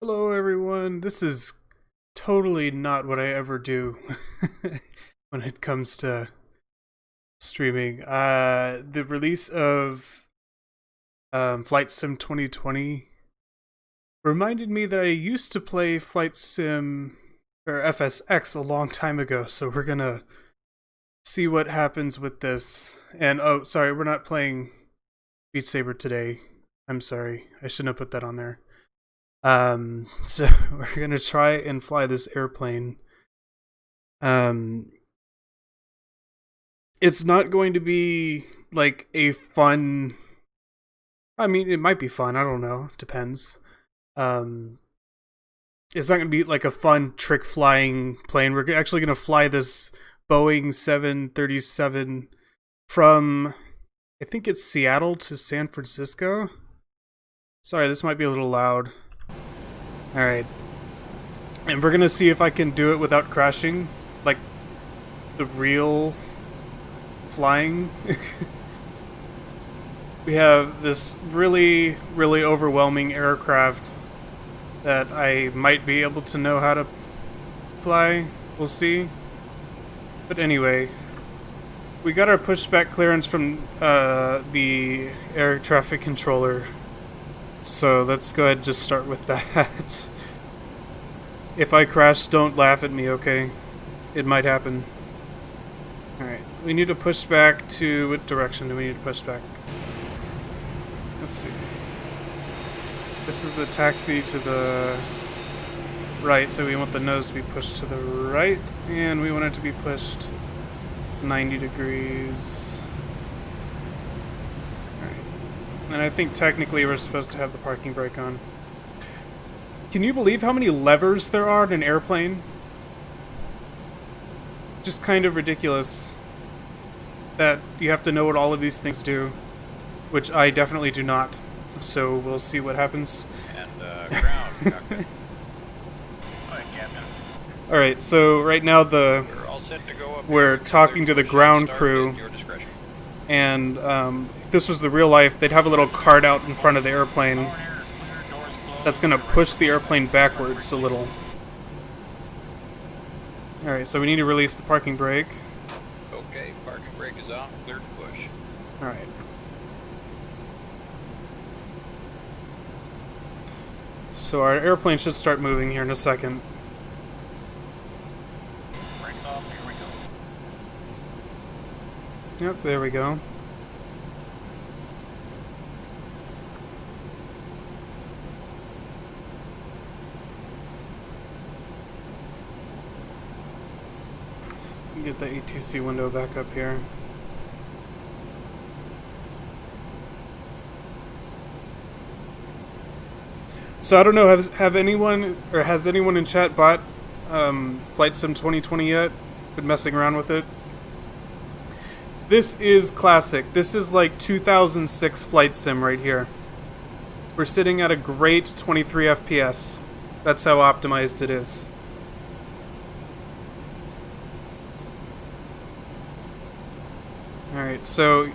Hello everyone, this is totally not what I ever do when it comes to streaming. The release of Flight Sim 2020 reminded me that I used to play Flight Sim or FSX a long time ago, so we're gonna see what happens with this. And oh, sorry, we're not playing Beat Saber today. I'm sorry, I shouldn't have put that on there. So we're gonna try and fly this airplane. It's not going to be like a fun, I mean, it might be fun, I don't know, depends. It's not gonna be like a fun trick flying plane. We're actually gonna fly this Boeing 737 from, I think it's Seattle to San Francisco. Sorry, this might be a little loud. Alright. And we're gonna see if I can do it without crashing. Like the real flying. We have this really, really overwhelming aircraft that I might be able to know how to fly. We'll see. But anyway, we got our pushback clearance from the air traffic controller. So let's go ahead and just start with that. If I crash, don't laugh at me, okay? It might happen. Alright, we need to push back to... What direction do we need to push back? Let's see. This is the taxi to the right, so we want the nose to be pushed to the right, and we want it to be pushed 90 degrees. And I think technically we're supposed to have the parking brake on. Can you believe how many levers there are in an airplane? Just kind of ridiculous that you have to know what all of these things do, which I definitely do not. So we'll see what happens. And ground cockpit. Hi, Captain. Alright, so right now We're all set to go up. we're talking to the ground crew, and if this was the real life, they'd have a little cart out in front of the airplane that's going to push the airplane backwards a little. Alright, so we need to release the parking brake. Okay, parking brake is on, clear to push. Alright. So our airplane should start moving here in a second. Brakes off, here we go. Yep, there we go. Get the ATC window back up here. So I don't know, have anyone, or has anyone in chat bought Flight Sim 2020 yet? Been messing around with it? This is classic. This is like 2006 Flight Sim right here. We're sitting at a great 23 FPS. That's how optimized it is. Alright, so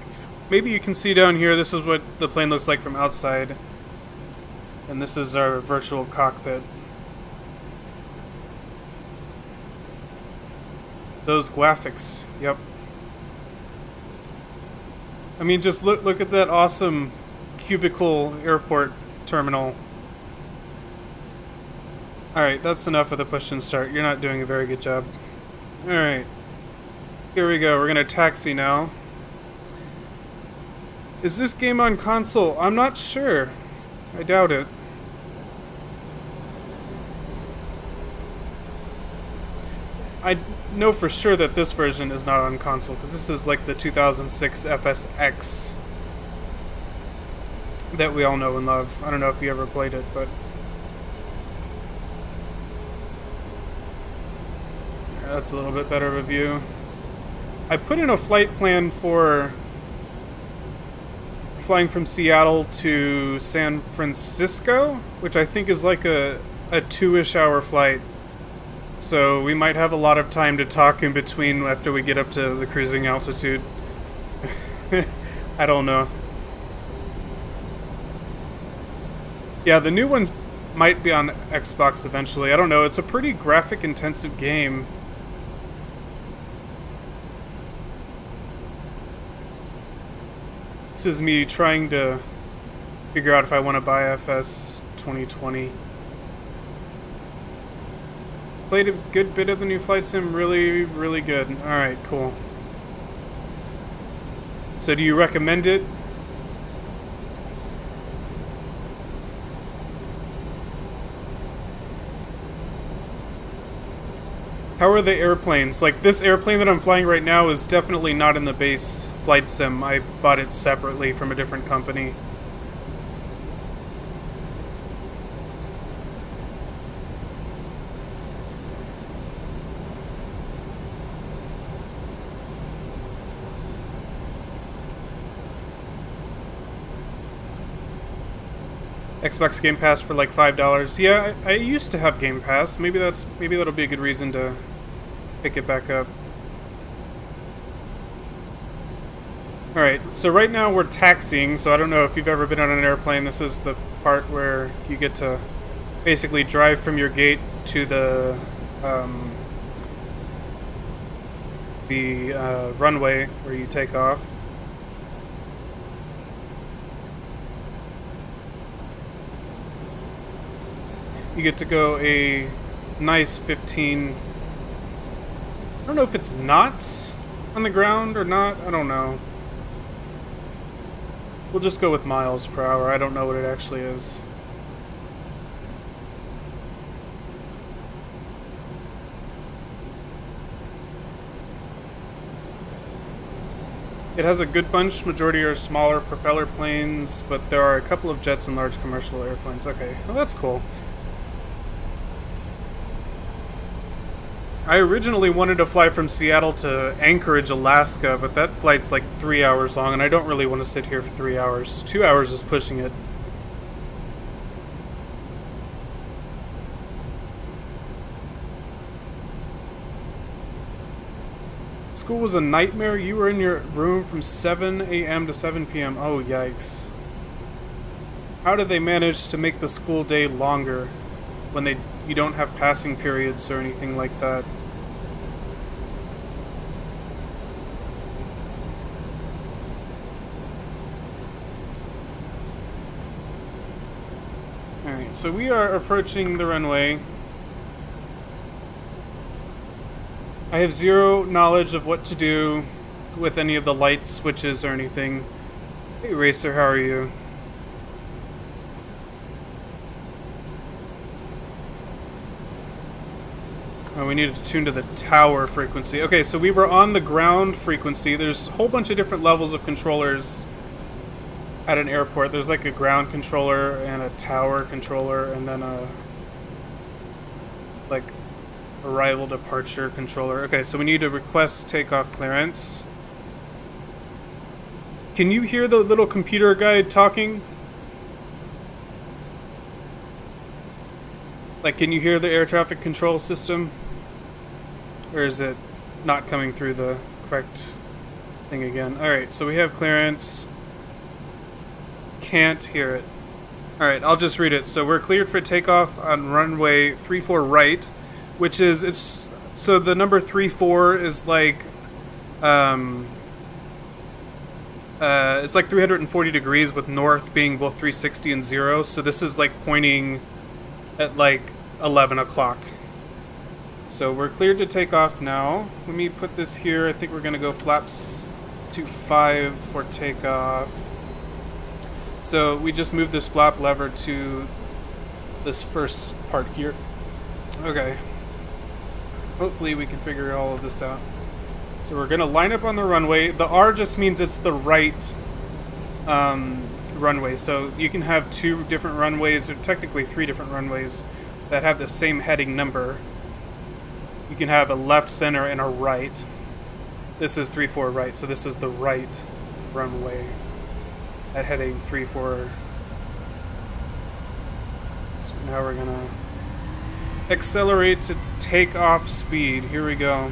maybe you can see down here, this is what the plane looks like from outside. And this is our virtual cockpit. Those graphics, yep. I mean, just look at that awesome cubicle airport terminal. Alright, that's enough of the push and start. You're not doing a very good job. Alright. Here we go, we're gonna taxi now. Is this game on console? I'm not sure. I doubt it. I know for sure that this version is not on console, because this is like the 2006 FSX that we all know and love. I don't know if you ever played it, but... Yeah, that's a little bit better of a view. I put in a flight plan for flying from Seattle to San Francisco, which I think is like a 2-ish hour flight. So we might have a lot of time to talk in between after we get up to the cruising altitude. I don't know. Yeah, the new one Might be on Xbox eventually. I don't know. It's a pretty graphic intensive game. This is me trying to figure out if I want to buy FS 2020. Played a good bit of the new flight sim. Really, really good. Alright, cool. So do you recommend it? How are the airplanes? Like, this airplane that I'm flying right now is definitely not in the base flight sim. I bought it separately from a different company. Xbox Game Pass for like $5. Yeah, I used to have Game Pass. Maybe that'll be a good reason to pick it back up. Alright, so right now we're taxiing, so I don't know if you've ever been on an airplane. This is the part where you get to basically drive from your gate to the runway where you take off. You get to go a nice 15... I don't know if it's knots on the ground or not. I don't know. We'll just go with miles per hour. I don't know what it actually is. It has a good bunch. Majority are smaller propeller planes, but there are a couple of jets and large commercial airplanes. Okay, well that's cool. I originally wanted to fly from Seattle to Anchorage, Alaska, but that flight's like 3 hours long, and I don't really want to sit here for 3 hours. 2 hours is pushing it. School was a nightmare. You were in your room from 7 a.m. to 7 p.m. Oh, yikes. How did they manage to make the school day longer when you don't have passing periods or anything like that? Alright, so we are approaching the runway. I have zero knowledge of what to do with any of the light switches or anything. Hey Racer, how are you? Oh, we needed to tune to the tower frequency. Okay, so we were on the ground frequency. There's a whole bunch of different levels of controllers at an airport. There's like a ground controller and a tower controller, and then a like arrival departure controller. Okay, so we need to request takeoff clearance. Can you hear the little computer guy talking? Like, can you hear the air traffic control system? Or is it not coming through the correct thing again? Alright, so we have clearance. Can't hear it. Alright, I'll just read it. So we're cleared for takeoff on runway 34 right, which is, so the number 34 is like, it's like 340 degrees with north being both 360 and 0, so this is like pointing at like 11 o'clock. So we're cleared to take off now. Let me put this here. I think we're going to go flaps to 5 for takeoff. So we just moved this flap lever to this first part here. Okay. Hopefully we can figure all of this out. So we're going to line up on the runway. The R just means it's the right runway. So you can have 2 different runways, or technically 3 different runways that have the same heading number. You can have a left, center, and a right. This is 34 right, so this is the right runway at heading 34. So now we're going to accelerate to takeoff speed. Here we go.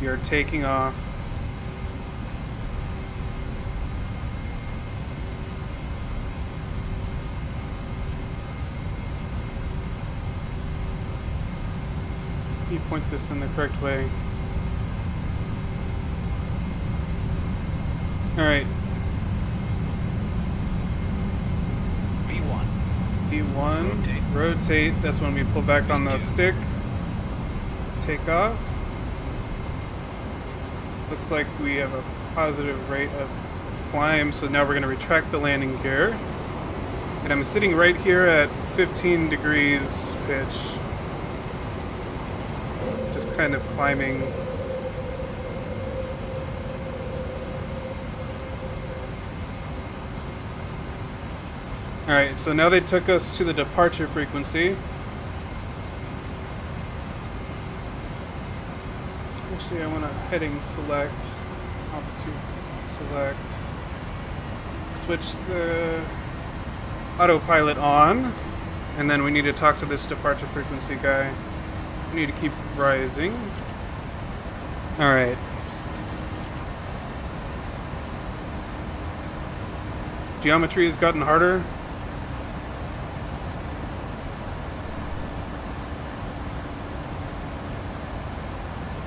We are taking off. me point this in the correct way. Alright. B1. B1. Rotate. That's when we pull back on the stick. Take off. Looks like we have a positive rate of climb, so now we're going to retract the landing gear. And I'm sitting right here at 15 degrees pitch. Just kind of climbing. Alright, so now they took us to the departure frequency. Actually, I want to heading select, altitude select, switch the autopilot on, and then we need to talk to this departure frequency guy. We need to keep rising. Alright. Geometry has gotten harder.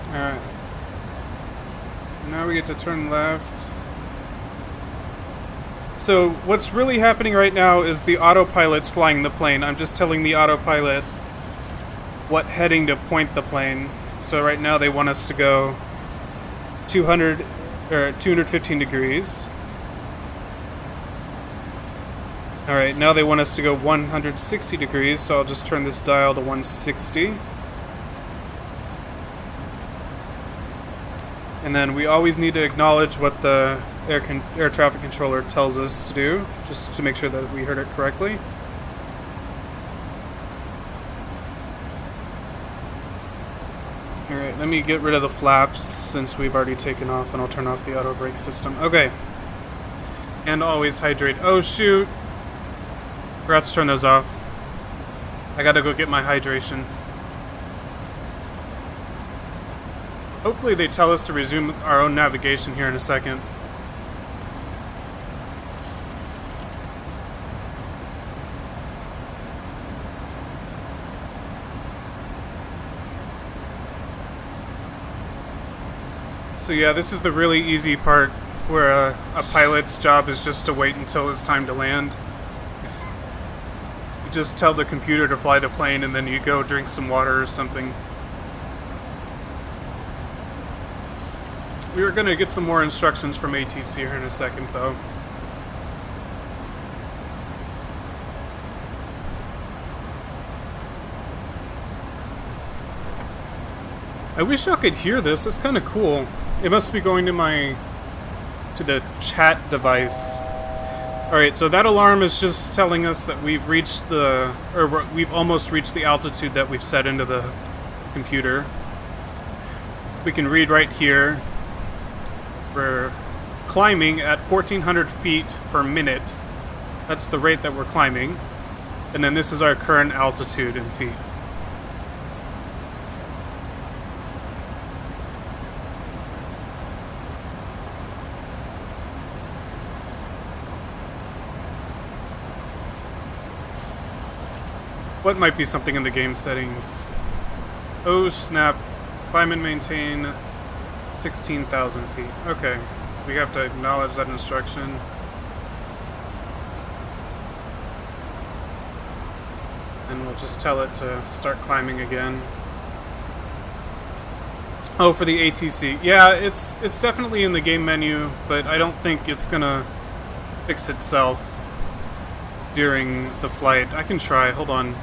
Alright. Now we get to turn left. So what's really happening right now is the autopilot's flying the plane. I'm just telling the autopilot what heading to point the plane. So right now they want us to go 215 degrees. Alright, now they want us to go 160 degrees, so I'll just turn this dial to 160. And then we always need to acknowledge what the air traffic controller tells us to do, just to make sure that we heard it correctly. Alright, let me get rid of the flaps since we've already taken off, and I'll turn off the auto brake system. Okay. And always hydrate. Oh shoot! Forgot to turn those off. I gotta go get my hydration. Hopefully they tell us to resume our own navigation here in a second. So yeah, this is the really easy part where a pilot's job is just to wait until it's time to land. You just tell the computer to fly the plane and then you go drink some water or something. We are going to get some more instructions from ATC here in a second, though. I wish y'all could hear this. It's kind of cool. It must be going to the chat device. Alright, so that alarm is just telling us that we've we've almost reached the altitude that we've set into the computer. We can read right here. We're climbing at 1,400 feet per minute. That's the rate that we're climbing. And then this is our current altitude in feet. What might be something in the game settings? Oh snap. Climb and maintain 16,000 feet. Okay. We have to acknowledge that instruction. And we'll just tell it to start climbing again. Oh, for the ATC. Yeah, it's definitely in the game menu, but I don't think it's gonna fix itself during the flight. I can try. Hold on.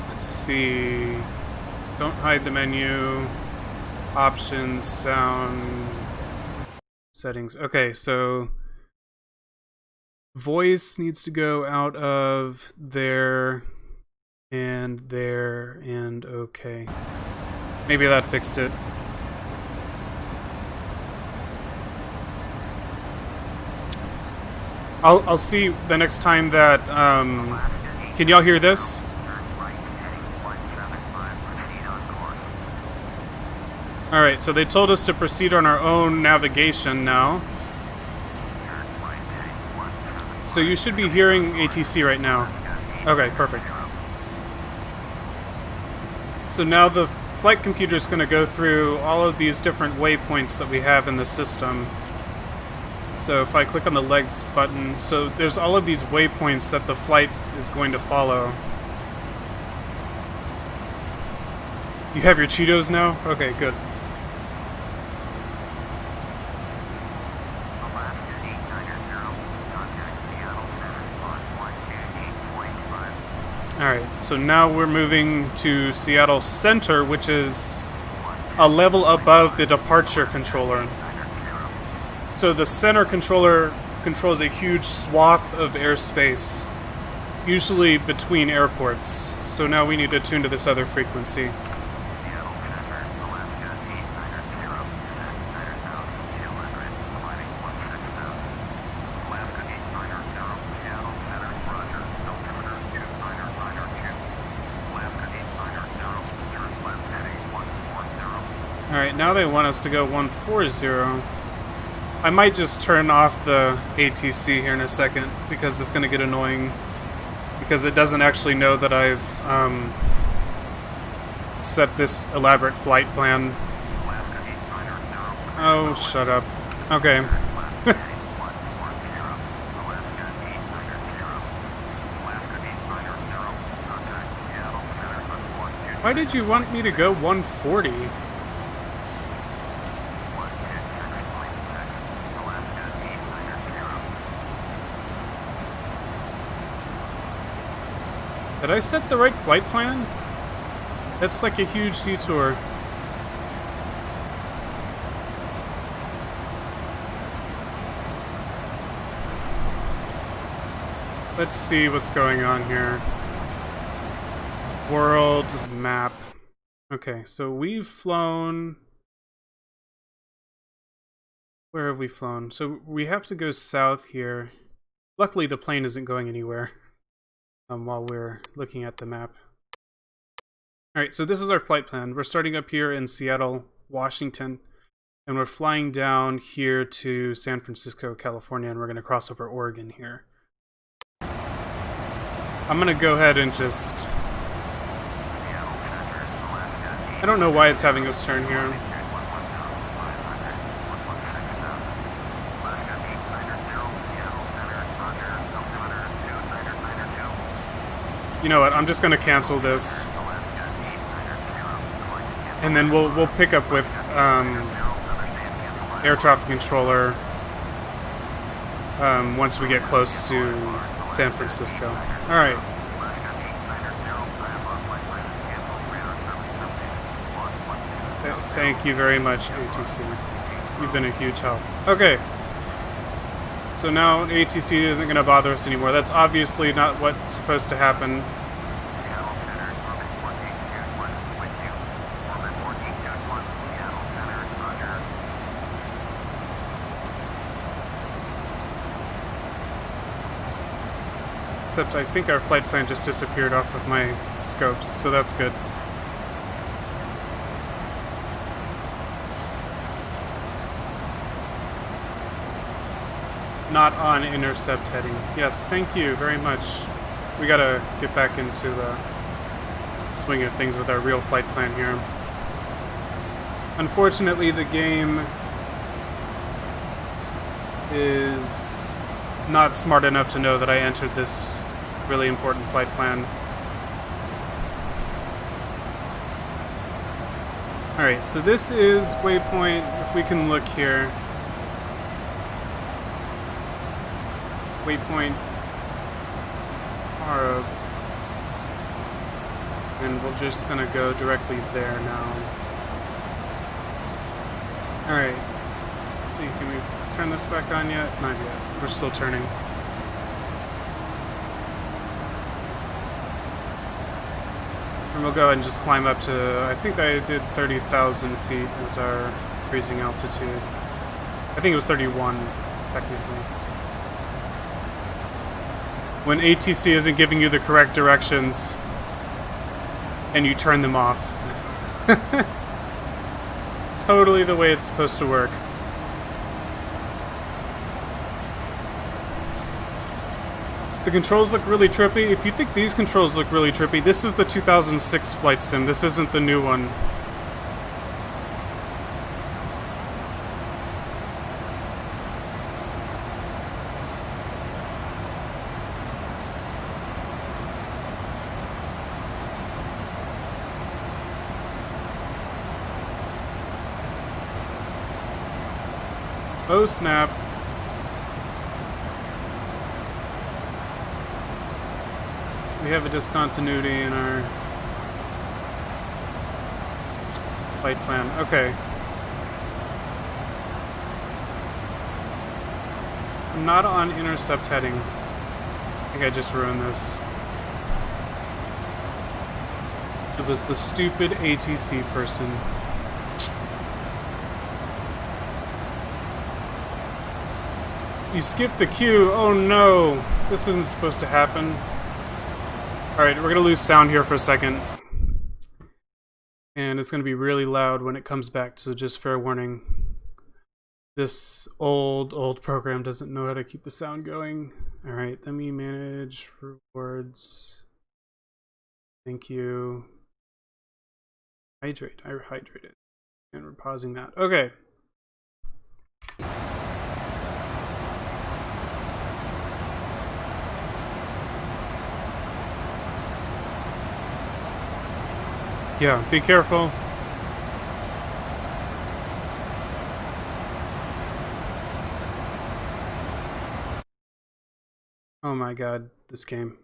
Let's see. Don't hide the menu. Options, sound, settings. Okay, so voice needs to go out of there, and okay. Maybe that fixed it. I'll see the next time that, can y'all hear this? Alright, so they told us to proceed on our own navigation now. So you should be hearing ATC right now. Okay, perfect. So now the flight computer is going to go through all of these different waypoints that we have in the system. So if I click on the legs button, so there's all of these waypoints that the flight is going to follow. You have your Cheetos now? Okay, good. Alright, so now we're moving to Seattle Center, which is a level above the departure controller. So the center controller controls a huge swath of airspace, usually between airports. So now we need to tune to this other frequency. Alright, now they want us to go 140. I might just turn off the ATC here in a second, because it's going to get annoying. Because it doesn't actually know that I've set this elaborate flight plan. Oh, shut up. Okay. Why did you want me to go 140? Did I set the right flight plan? That's like a huge detour. Let's see what's going on here. World map. Okay, so we've flown... Where have we flown? So we have to go south here. Luckily the plane isn't going anywhere. While we're looking at the map. Alright, so this is our flight plan. We're starting up here in Seattle, Washington, and we're flying down here to San Francisco, California, and we're going to cross over Oregon here. I'm going to go ahead and just... I don't know why it's having us turn here. You know what, I'm just going to cancel this. And then we'll pick up with air traffic controller once we get close to San Francisco. Alright. Thank you very much, ATC. You've been a huge help. Okay. So now ATC isn't going to bother us anymore. That's obviously not what's supposed to happen. Except I think our flight plan just disappeared off of my scopes, so that's good. Not on intercept heading. Yes, thank you very much. We gotta get back into the swing of things with our real flight plan here. Unfortunately, the game is not smart enough to know that I entered this really important flight plan. Alright, so this is waypoint, if we can look here. Waypoint R, and we're just gonna go directly there now. Alright, let's see, can we turn this back on yet? Not yet, we're still turning. And we'll go ahead and just climb up to, I think I did 30,000 feet as our cruising altitude. I think it was 31, technically. When ATC isn't giving you the correct directions and you turn them off. Totally the way it's supposed to work. The controls look really trippy. If you think these controls look really trippy, this is the 2006 flight sim. This isn't the new one. Oh snap. We have a discontinuity in our flight plan. Okay. I'm not on intercept heading. I think I just ruined this. It was the stupid ATC person. You skipped the queue. Oh no. This isn't supposed to happen. Alright, we're going to lose sound here for a second. And it's going to be really loud when it comes back, so just fair warning. This old program doesn't know how to keep the sound going. Alright, let me manage rewards. Thank you. Hydrate. I hydrated. And we're pausing that. Okay. Yeah, be careful. Oh my god, this game.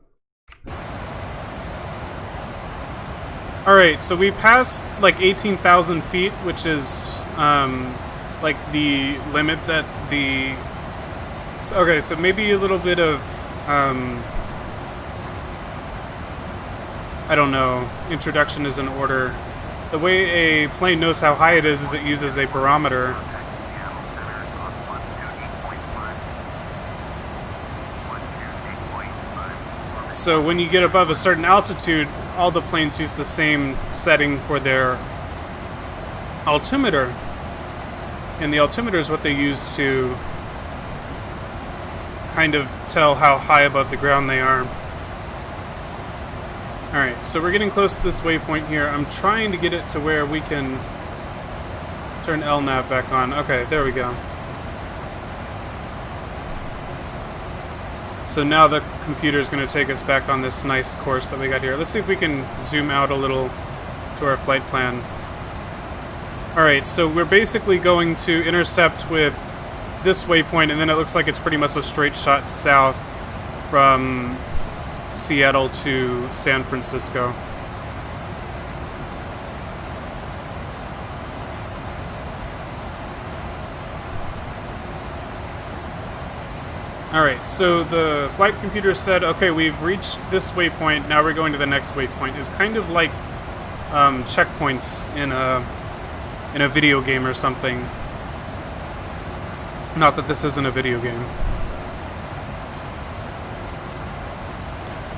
Alright, so we passed like 18,000 feet, which is like the limit that the... Okay, so maybe a little bit of I don't know, introduction is in order. The way a plane knows how high it is it uses a barometer. So when you get above a certain altitude, all the planes use the same setting for their altimeter. And the altimeter is what they use to kind of tell how high above the ground they are. Alright, so we're getting close to this waypoint here. I'm trying to get it to where we can turn LNAV back on. Okay, there we go. So now the computer is going to take us back on this nice course that we got here. Let's see if we can zoom out a little to our flight plan. Alright, so we're basically going to intercept with this waypoint, and then it looks like it's pretty much a straight shot south from Seattle to San Francisco. Alright, so the flight computer said, okay, we've reached this waypoint, now we're going to the next waypoint. It's kind of like checkpoints in a video game or something. Not that this isn't a video game.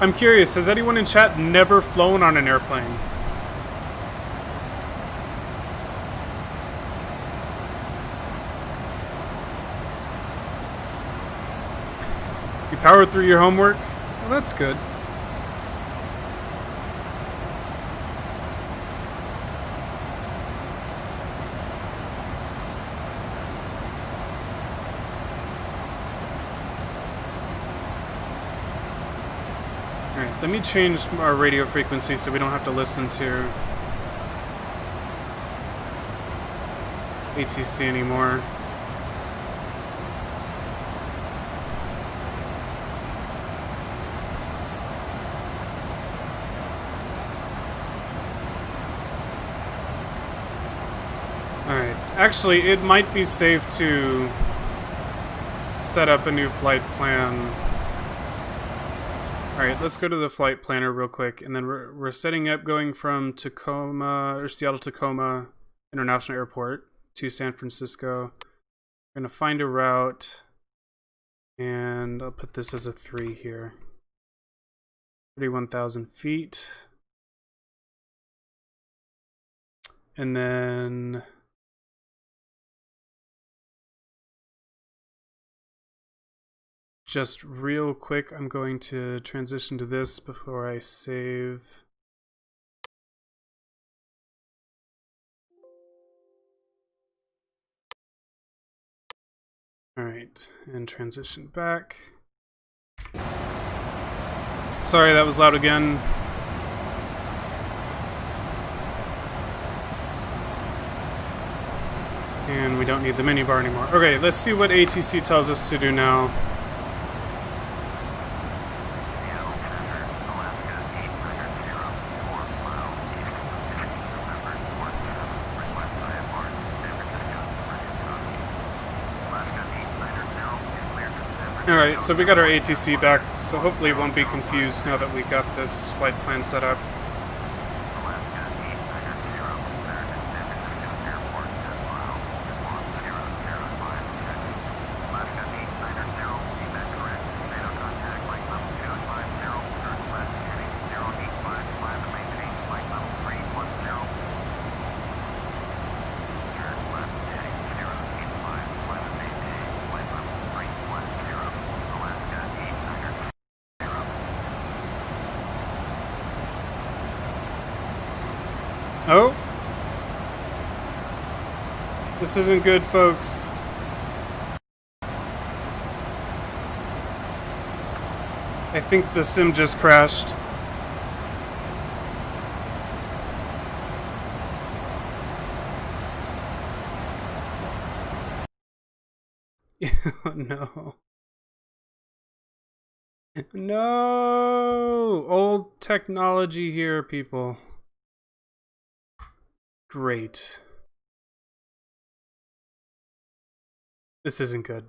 I'm curious, has anyone in chat never flown on an airplane? You powered through your homework? Well, that's good. Alright, let me change our radio frequency so we don't have to listen to ATC anymore. Alright, actually it might be safe to set up a new flight plan. Alright, let's go to the flight planner real quick, and then we're setting up going from Tacoma, or Seattle Tacoma International Airport to San Francisco. We're going to find a route, and I'll put this as a 3 here. 31,000 feet. And then just real quick, I'm going to transition to this before I save. Alright, and transition back. Sorry, that was loud again. And we don't need the minibar anymore. Okay, let's see what ATC tells us to do now. Alright, so we got our ATC back, so hopefully it won't be confused now that we got this flight plan set up. Oh! This isn't good, folks. I think the sim just crashed. No. No! Old technology here, people. Great. This isn't good.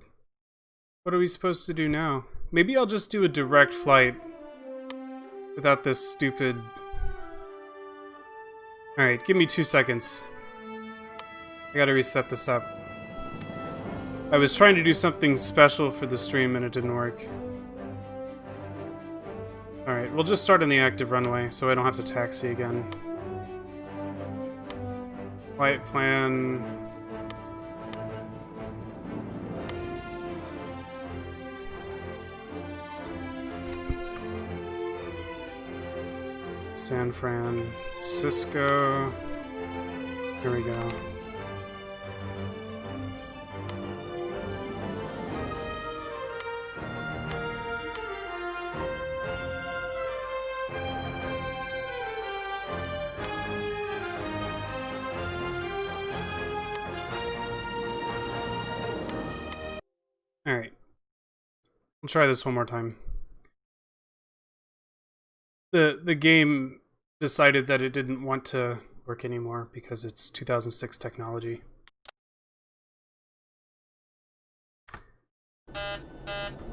What are we supposed to do now? Maybe I'll just do a direct flight without this stupid... Alright, give me 2 seconds. I gotta reset this up. I was trying to do something special for the stream and it didn't work. Alright, we'll just start on the active runway so I don't have to taxi again. Flight plan. San Francisco. Here we go. Alright. I'll try this one more time. The game decided that it didn't want to work anymore because it's 2006 technology.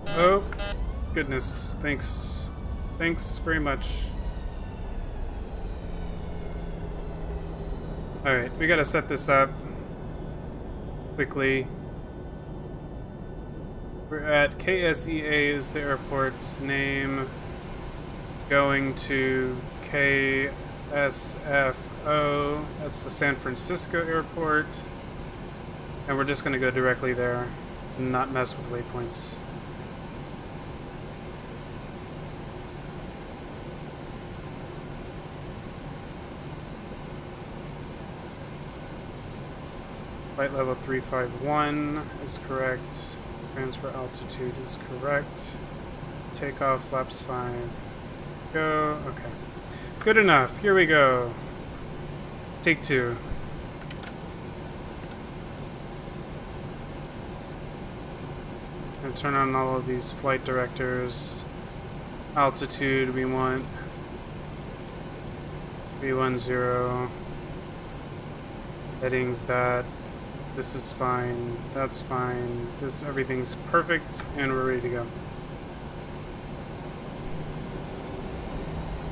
Oh, goodness. Thanks. Thanks very much. Alright, we gotta set this up quickly. We're at KSEA is the airport's name. Going to KSFO, that's the San Francisco airport. And we're just gonna go directly there and not mess with waypoints. Flight level 351 is correct. Transfer altitude is correct. Takeoff flaps 5. Go. Okay. Good enough. Here we go. Take 2. And turn on all of these flight directors. Altitude we want 310. Headings that. This is fine. That's fine. This everything's perfect and we're ready to go.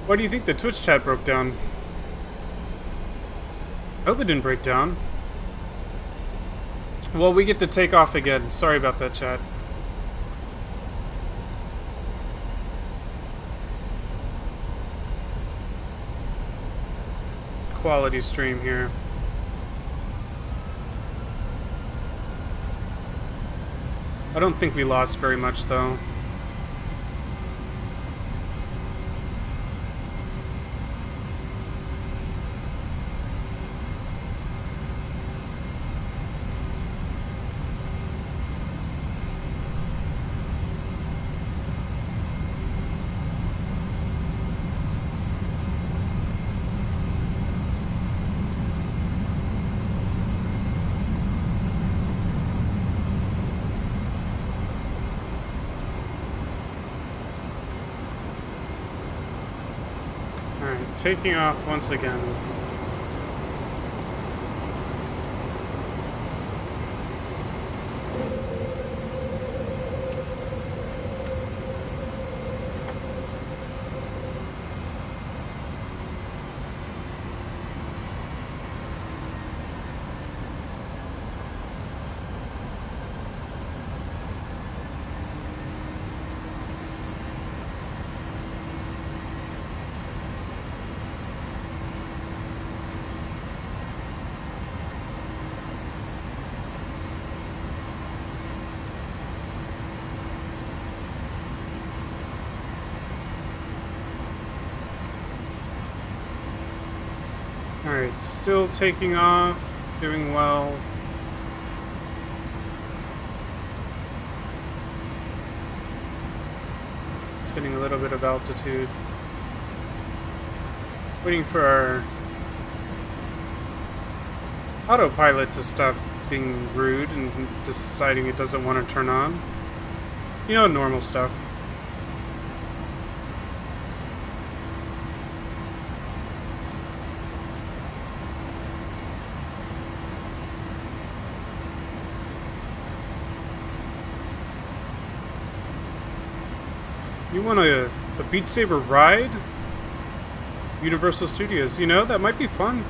Why do you think the Twitch chat broke down? I hope it didn't break down. Well, we get to take off again. Sorry about that, chat. Quality stream here. I don't think we lost very much, though. taking off once again. Alright, still taking off, doing well. It's getting a little bit of altitude. Waiting for our autopilot to stop being rude and deciding it doesn't want to turn on. You know, normal stuff. You want a Beat Saber ride? Universal Studios, you know, that might be fun.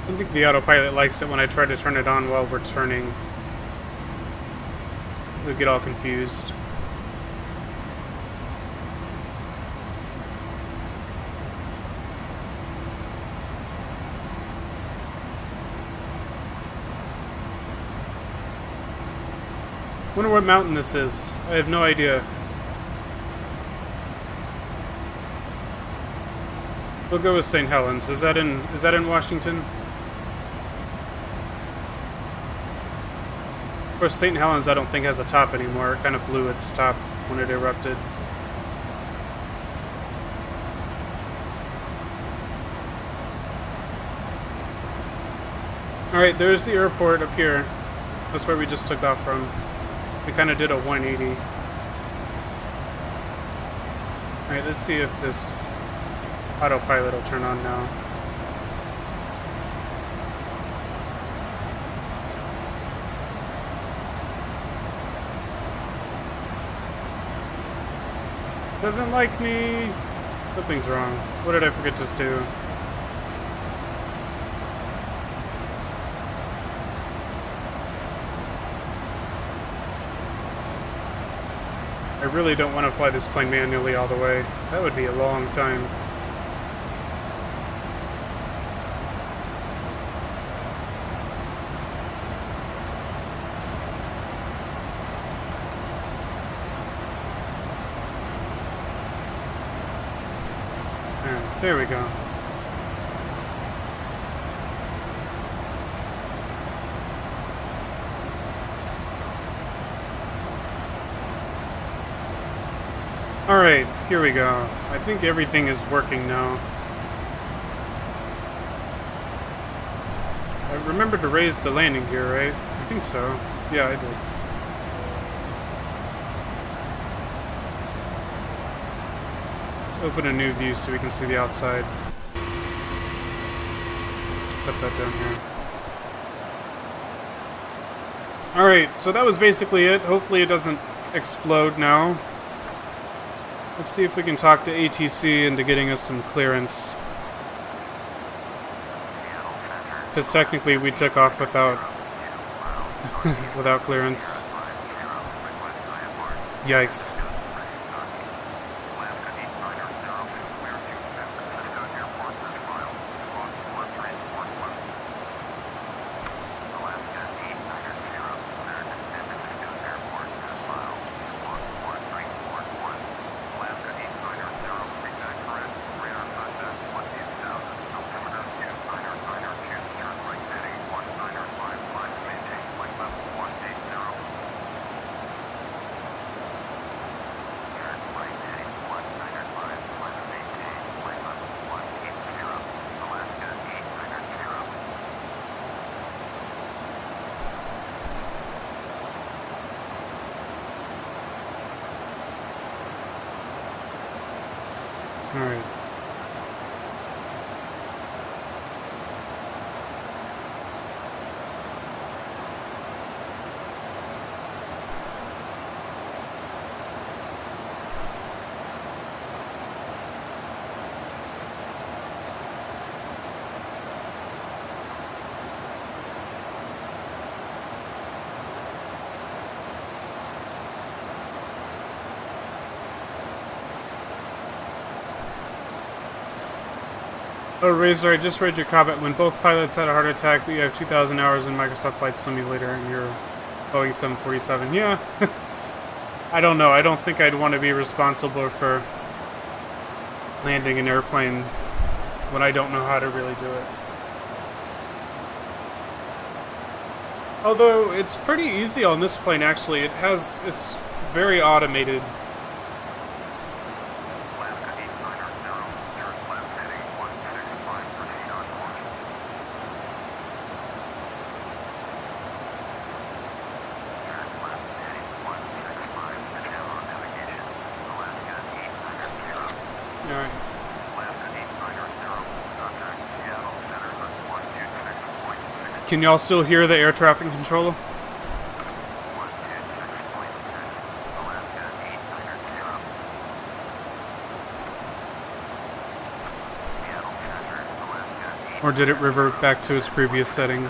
I think the autopilot likes it when I try to turn it on while we're turning. We'll get all confused. Wonder what mountain this is. I have no idea. We'll go with St. Helens. Is that in Washington? Of course, St. Helens I don't think has a top anymore. It kind of blew its top when it erupted. Alright, there's the airport up here. That's where we just took off from. We kind of did a 180. Alright, let's see if this autopilot will turn on now. Doesn't like me. Something's wrong. What did I forget to do? I really don't want to fly this plane manually all the way. That would be a long time. There we go. Alright, here we go. I think everything is working now. I remembered to raise the landing gear, right? I think so. Yeah, I did. Open a new view so we can see the outside. Put that down here. Alright, so that was basically it. Hopefully it doesn't explode now. Let's see if we can talk to ATC into getting us some clearance. Because technically we took off without without clearance. Yikes. Alright. Oh, Razor, I just read your comment. When both pilots had a heart attack, you have 2,000 hours in Microsoft Flight Simulator and you're Boeing 747. Yeah. I don't know. I don't think I'd want to be responsible for landing an airplane when I don't know how to really do it. Although, it's pretty easy on this plane, actually. It's very automated. Alright. Can y'all still hear the air traffic controller? Or did it revert back to its previous setting?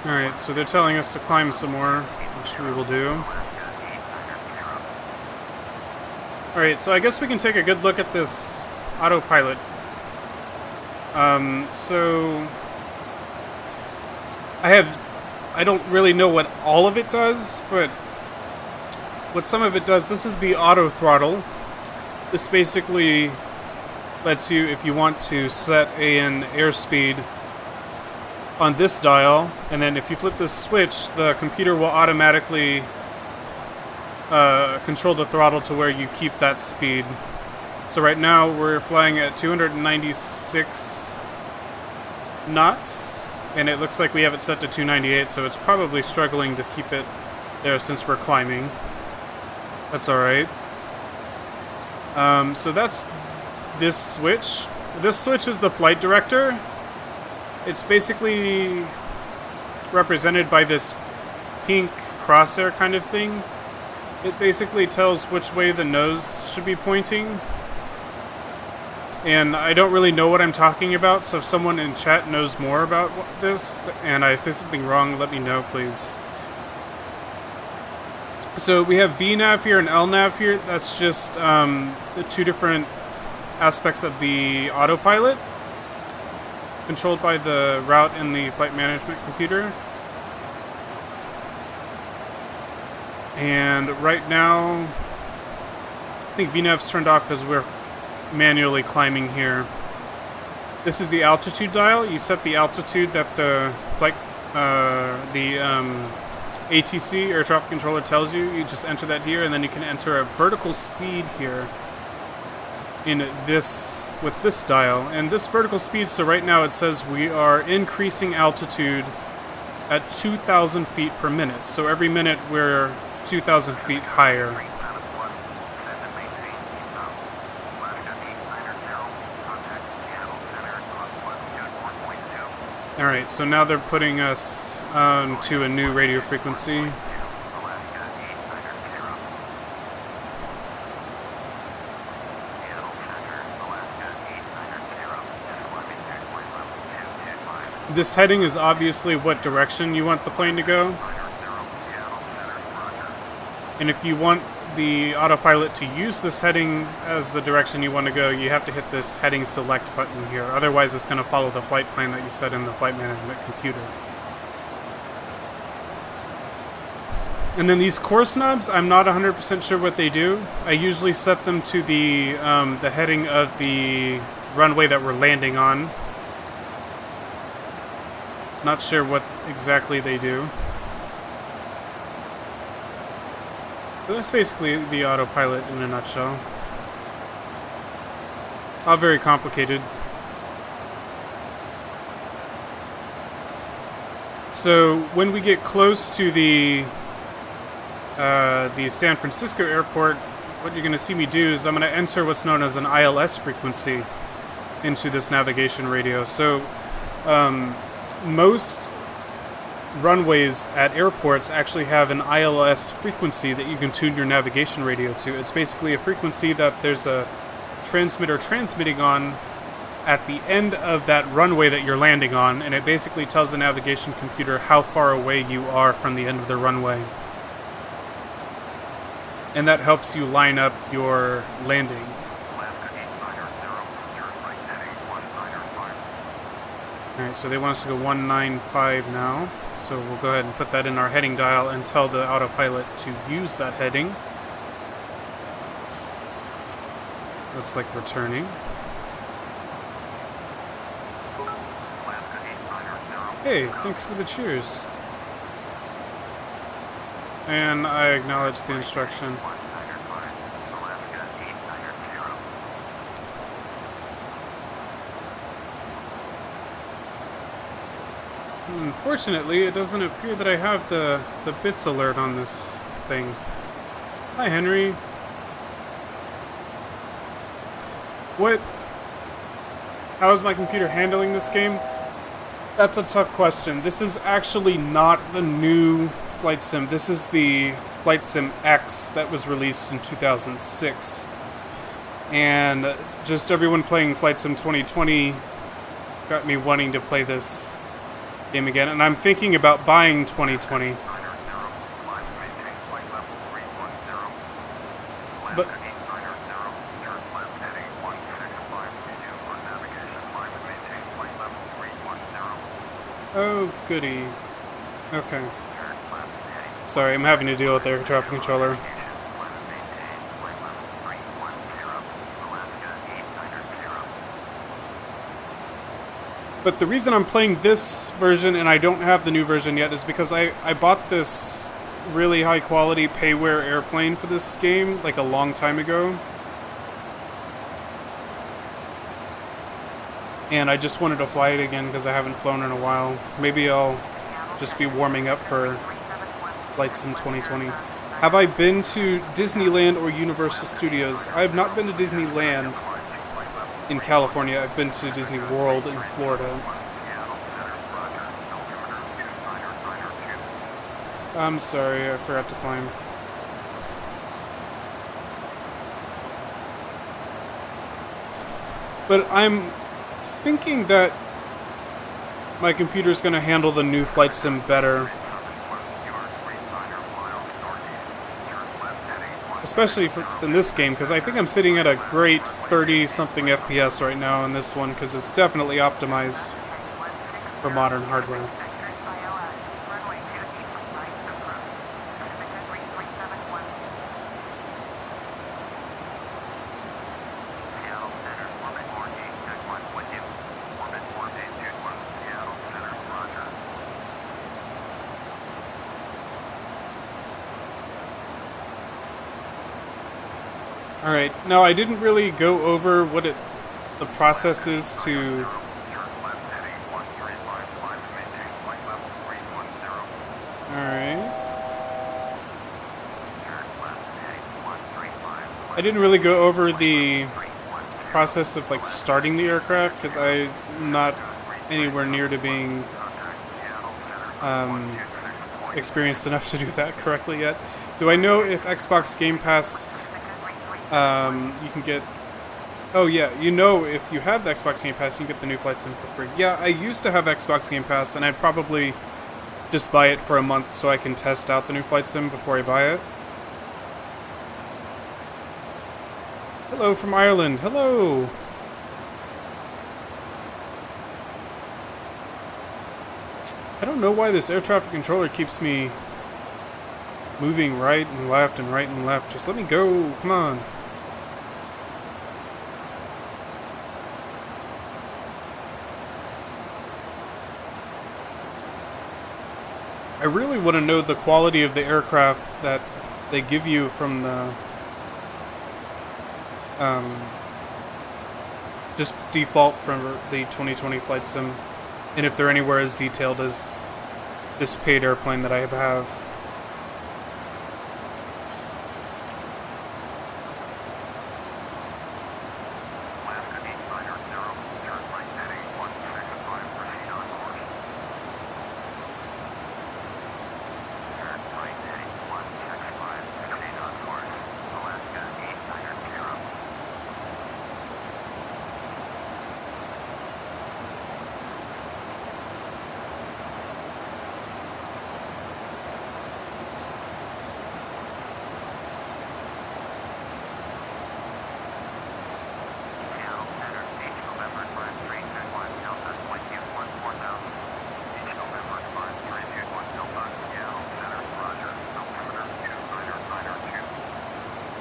Alright, so they're telling us to climb some more, which we will do. Alright, so I guess we can take a good look at this autopilot. So I don't really know what all of it does, but what some of it does, this is the auto throttle. This basically lets you, if you want to set an airspeed on this dial, and then if you flip this switch, the computer will automatically control the throttle to where you keep that speed. So right now we're flying at 296 knots, and it looks like we have it set to 298, so it's probably struggling to keep it there since we're climbing. That's alright. So that's this switch. This switch is the flight director. It's basically represented by this pink crosshair kind of thing. It basically tells which way the nose should be pointing. And I don't really know what I'm talking about, so if someone in chat knows more about this, and I say something wrong, let me know, please. So we have VNav here and LNav here. That's just the two different aspects of the autopilot, controlled by the route in the flight management computer. And right now, I think VNav's turned off because we're manually climbing here. This is the altitude dial. You set the altitude that the flight, ATC, air traffic controller, tells you. You just enter that here, and then you can enter a vertical speed here in this, with this dial. And this vertical speed, so right now it says we are increasing altitude at 2,000 feet per minute. So every minute we're 2,000 feet higher. Alright, so now they're putting us to a new radio frequency. This heading is obviously what direction you want the plane to go. And if you want the autopilot to use this heading as the direction you want to go, you have to hit this heading select button here. Otherwise, it's going to follow the flight plan that you set in the flight management computer. And then these course knobs, I'm not 100% sure what they do. I usually set them to the heading of the runway that we're landing on. Not sure what exactly they do. But that's basically the autopilot in a nutshell. Not very complicated. So when we get close to the San Francisco airport, what you're going to see me do is I'm going to enter what's known as an ILS frequency into this navigation radio. So most runways at airports actually have an ILS frequency that you can tune your navigation radio to. It's basically a frequency that there's a transmitter transmitting on at the end of that runway that you're landing on, and it basically tells the navigation computer how far away you are from the end of the runway. And that helps you line up your landing. Alright, so they want us to go 195 now. So we'll go ahead and put that in our heading dial and tell the autopilot to use that heading. Looks like we're turning. Hey, thanks for the cheers. And I acknowledge the instruction. Unfortunately, it doesn't appear that I have the bits alert on this thing. Hi, Henry. How is my computer handling this game? That's a tough question. This is actually not the new Flight Sim. This is the Flight Sim X that was released in 2006. And just everyone playing Flight Sim 2020 got me wanting to play this game again. And I'm thinking about buying 2020. But oh, goody. Okay. Sorry, I'm having to deal with the air traffic controller. But the reason I'm playing this version and I don't have the new version yet is because I bought this really high quality payware airplane for this game like a long time ago. And I just wanted to fly it again because I haven't flown in a while. Maybe I'll just be warming up for Flight Sim 2020. Have I been to Disneyland or Universal Studios? I have not been to Disneyland in California. I've been to Disney World in Florida. I'm sorry, I forgot to climb. But I'm thinking that my computer's going to handle the new Flight Sim better. Especially in this game, because I think I'm sitting at a great 30-something FPS right now in this one, because it's definitely optimized for modern hardware. Alright, now I didn't really go over what the process is to... Alright. I didn't really go over the process of like starting the aircraft because I'm not anywhere near to being experienced enough to do that correctly yet. Do I know if Xbox Game Pass... you can get... Oh yeah, you know if you have the Xbox Game Pass, you can get the new Flight Sim for free. Yeah, I used to have Xbox Game Pass, and I'd probably just buy it for a month so I can test out the new Flight Sim before I buy it. Hello from Ireland. Hello! I don't know why this air traffic controller keeps me moving right and left and right and left. Just let me go. Come on. I really want to know the quality of the aircraft that they give you from the just default from the 2020 flight sim, and if they're anywhere as detailed as this paid airplane that I have.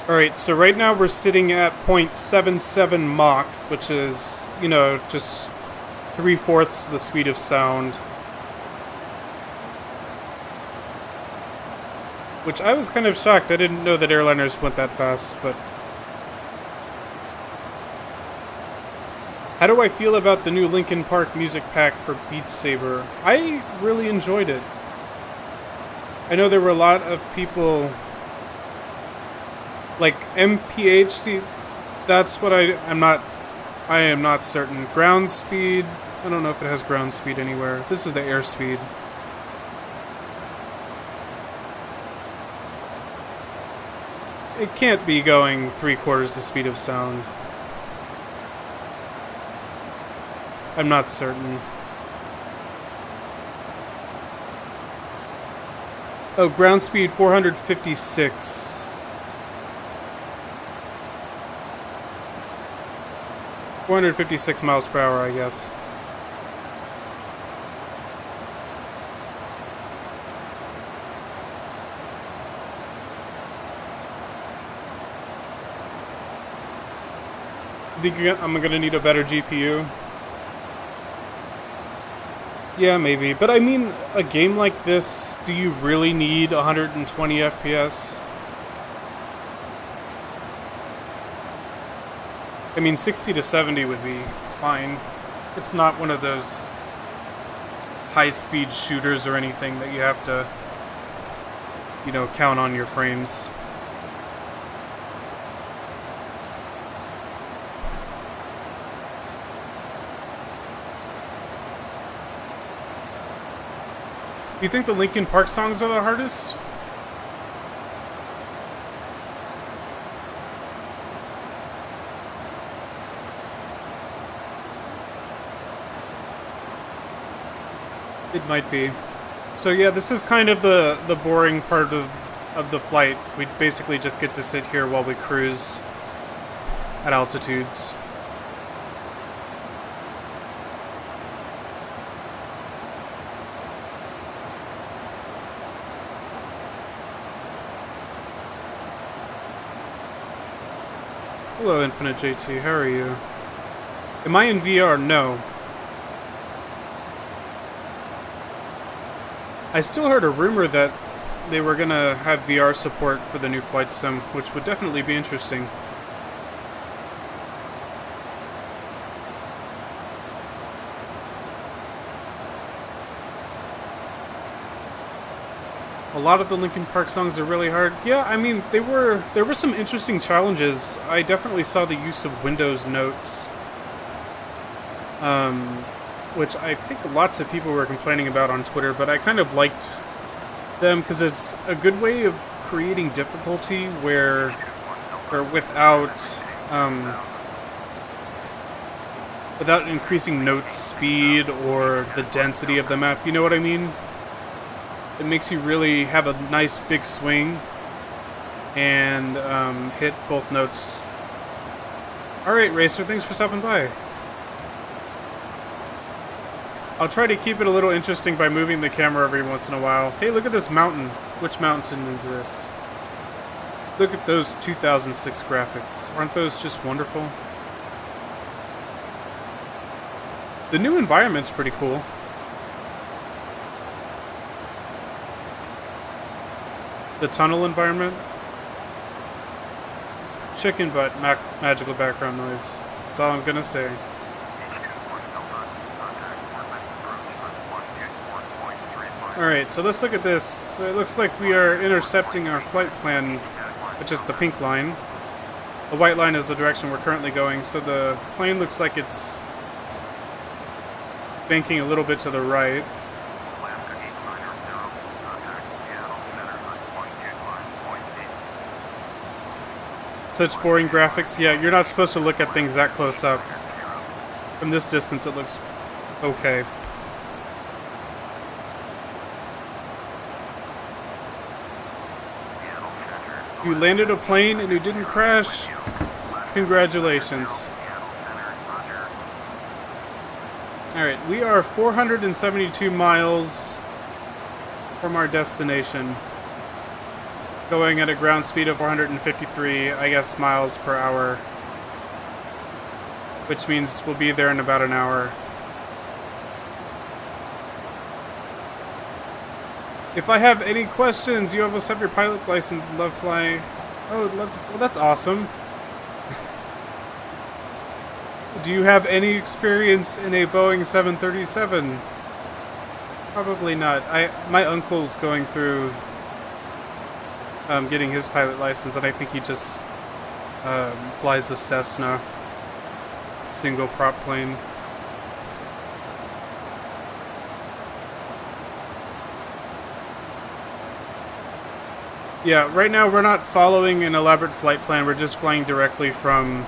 Alright, so right now we're sitting at 0.77 Mach, which is, you know, just 3/4 the speed of sound. Which I was kind of shocked. I didn't know that airliners went that fast, but... How do I feel about the new Linkin Park music pack for Beat Saber? I really enjoyed it. I know there were a lot of people... Like MPH, that's what I am not certain. Ground speed, I don't know if it has ground speed anywhere. This is the airspeed. It can't be going 3/4 the speed of sound. I'm not certain. Oh, ground speed 456. 456 miles per hour, I guess. Think I'm gonna need a better GPU? Yeah, maybe. But I mean, a game like this, do you really need 120 FPS? I mean, 60 to 70 would be fine. It's not one of those high-speed shooters or anything that you have to, you know, count on your frames. Do you think the Linkin Park songs are the hardest? It might be. So yeah, this is kind of the boring part of the flight. We basically just get to sit here while we cruise at altitudes. Hello, Infinite JT. How are you? Am I in VR? No. I still heard a rumor that they were gonna have VR support for the new flight sim, which would definitely be interesting. A lot of the Linkin Park songs are really hard. Yeah, I mean, there were some interesting challenges. I definitely saw the use of Windows notes. Which I think lots of people were complaining about on Twitter, but I kind of liked them because it's a good way of creating difficulty where, or without increasing note speed or the density of the map. You know what I mean? It makes you really have a nice big swing and hit both notes. Alright, Racer, thanks for stopping by. I'll try to keep it a little interesting by moving the camera every once in a while. Hey, look at this mountain. Which mountain is this? Look at those 2006 graphics. Aren't those just wonderful? The new environment's pretty cool. the tunnel environment. Chicken butt magical background noise. That's all I'm gonna say. Alright, so let's look at this. So it looks like we are intercepting our flight plan, which is the pink line. The white line is the direction we're currently going, so the plane looks like it's banking a little bit to the right. Such boring graphics. Yeah, you're not supposed to look at things that close up. From this distance, it looks okay. You landed a plane and you didn't crash. Congratulations. Alright, we are 472 miles from our destination. Going at a ground speed of 453, I guess, miles per hour. Which means we'll be there in about an hour. If I have any questions, you almost have your pilot's license. Love flying. Oh, well, that's awesome. Do you have any experience in a Boeing 737? Probably not. My uncle's going through getting his pilot license, and I think he just flies a Cessna single prop plane. Yeah, right now we're not following an elaborate flight plan. We're just flying directly from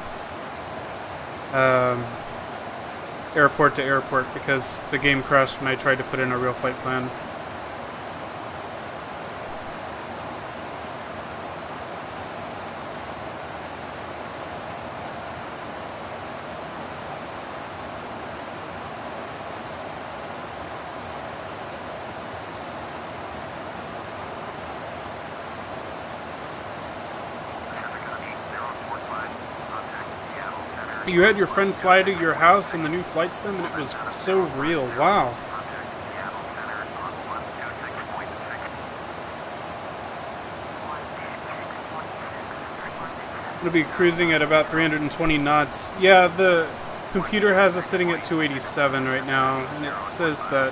airport to airport because the game crashed when I tried to put in a real flight plan. You had your friend fly to your house in the new flight sim, and it was so real. Wow. It'll be cruising at about 320 knots. Yeah, the computer has us sitting at 287 right now, and it says that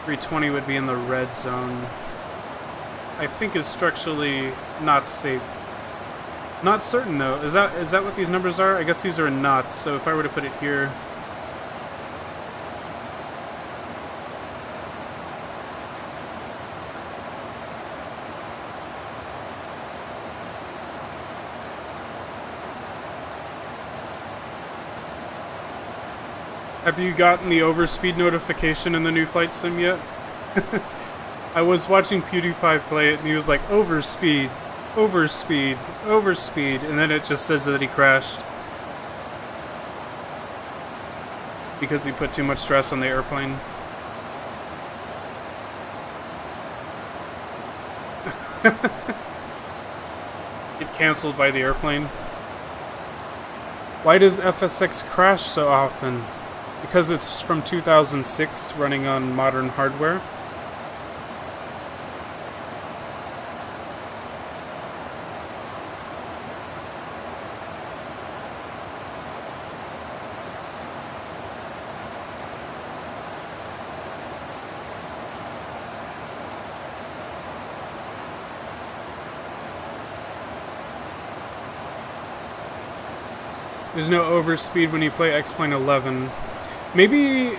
320 would be in the red zone. I think is structurally not safe. Not certain though. Is that what these numbers are? I guess these are in knots, so if I were to put it here. Have you gotten the overspeed notification in the new flight sim yet? I was watching PewDiePie play it and he was like, overspeed. Overspeed, overspeed, and then it just says that he crashed. Because he put too much stress on the airplane. Get cancelled by the airplane. Why does FSX crash so often? Because it's from 2006, running on modern hardware. There's no overspeed when you play X-Plane 11. Maybe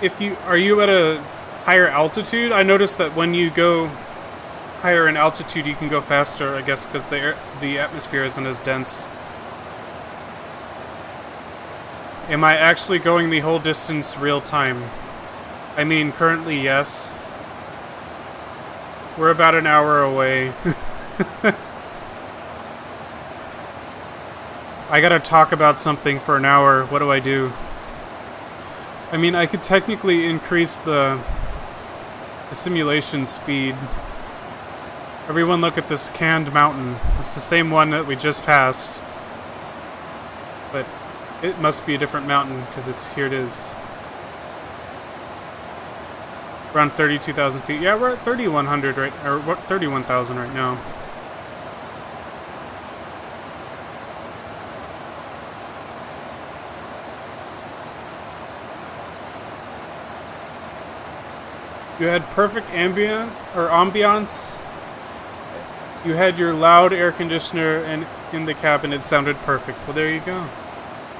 if are you at a higher altitude? I noticed that when you go higher in altitude, you can go faster, I guess, because the atmosphere isn't as dense. Am I actually going the whole distance real time? I mean, currently, yes. We're about an hour away. I gotta talk about something for an hour. What do I do? I mean, I could technically increase the simulation speed. Everyone look at this canned mountain. It's the same one that we just passed. But it must be a different mountain, because here it is. Around 32,000 feet. Yeah, we're at 3,100 right, or what, 31,000 right now. You had perfect ambiance. You had your loud air conditioner and in the cabin it sounded perfect. Well, there you go.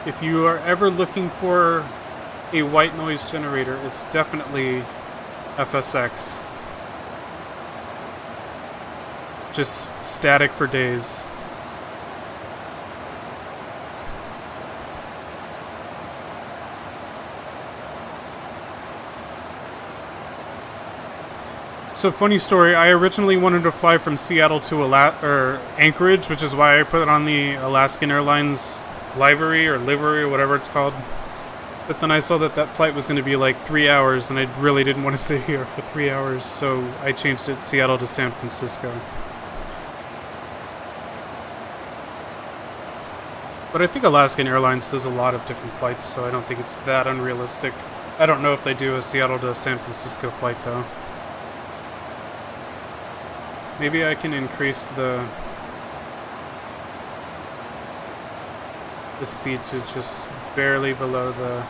If you are ever looking for a white noise generator, it's definitely FSX. Just static for days. So, funny story, I originally wanted to fly from Seattle to Anchorage, which is why I put it on the Alaskan Airlines livery or whatever it's called. But then I saw that that flight was going to be like 3 hours, and I really didn't want to sit here for 3 hours, so I changed it Seattle to San Francisco. But I think Alaskan Airlines does a lot of different flights, so I don't think it's that unrealistic. I don't know if they do a Seattle to San Francisco flight, though. Maybe I can increase the speed to just barely below the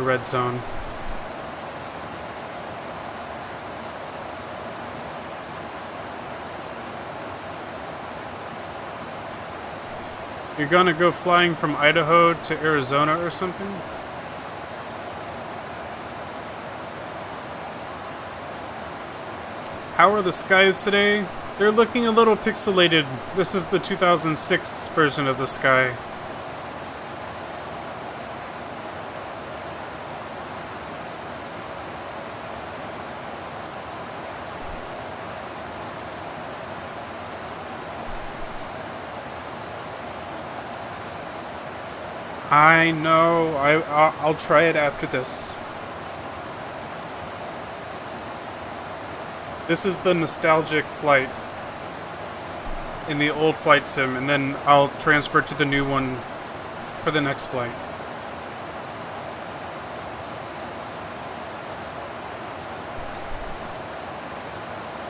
red zone. You're gonna go flying from Idaho to Arizona or something? How are the skies today? They're looking a little pixelated. This is the 2006 version of the sky. I know. I'll try it after this. This is the nostalgic flight in the old flight sim, and then I'll transfer to the new one for the next flight.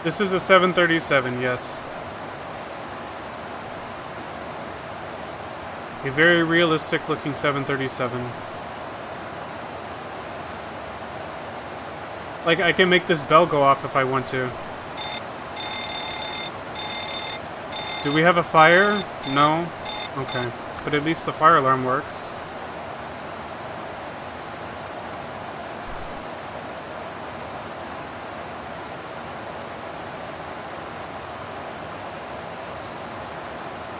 This is a 737, yes. A very realistic looking 737. Like, I can make this bell go off if I want to. Do we have a fire? No? Okay. But at least the fire alarm works.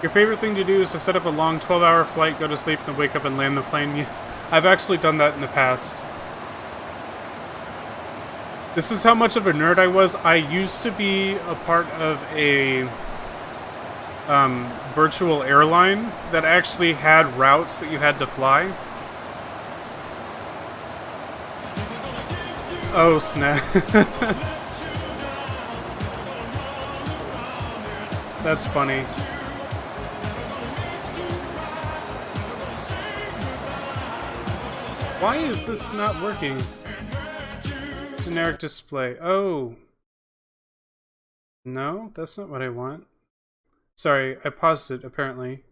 Your favorite thing to do is to set up a long 12-hour flight, go to sleep, then wake up and land the plane. Yeah, I've actually done that in the past. This is how much of a nerd I was. I used to be a part of a virtual airline that actually had routes that you had to fly. Oh, snap. That's funny. Why is this not working? Generic display. Oh. No, that's not what I want. Sorry, I paused it, apparently.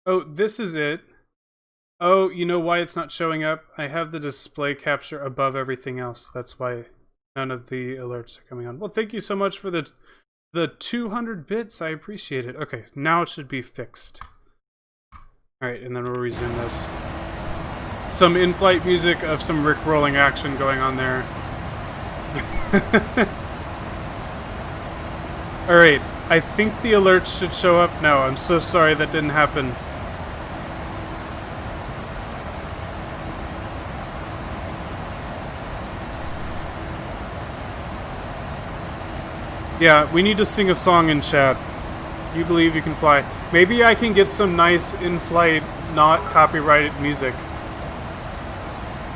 Oh, this is it. Oh, you know why it's not showing up? I have the display capture above everything else. That's why none of the alerts are coming on. Well, thank you so much for the 200 bits. I appreciate it. Okay, now it should be fixed. Alright, and then we'll resume this. Some in-flight music of some Rick-rolling action going on there. Alright, I think the alerts should show up now. I'm so sorry that didn't happen. Yeah, we need to sing a song in chat. Do you believe you can fly? Maybe I can get some nice in-flight, not copyrighted music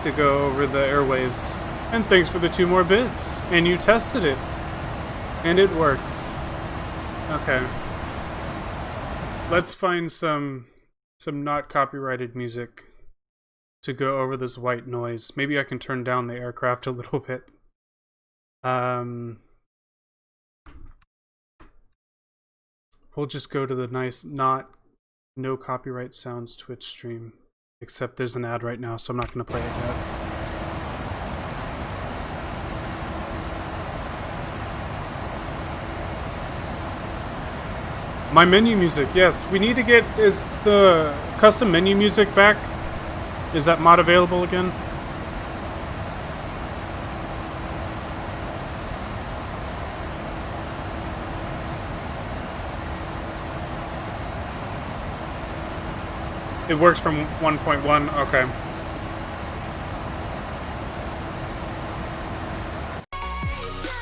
to go over the airwaves. And thanks for the 2 more bits. And you tested it. And it works. Okay. Let's find some not copyrighted music to go over this white noise. Maybe I can turn down the aircraft a little bit. We'll just go to the nice, no copyright sounds Twitch stream. Except there's an ad right now, so I'm not going to play it yet. My menu music, yes. We need to get, is the custom menu music back? Is that mod available again? It works from 1.1, okay.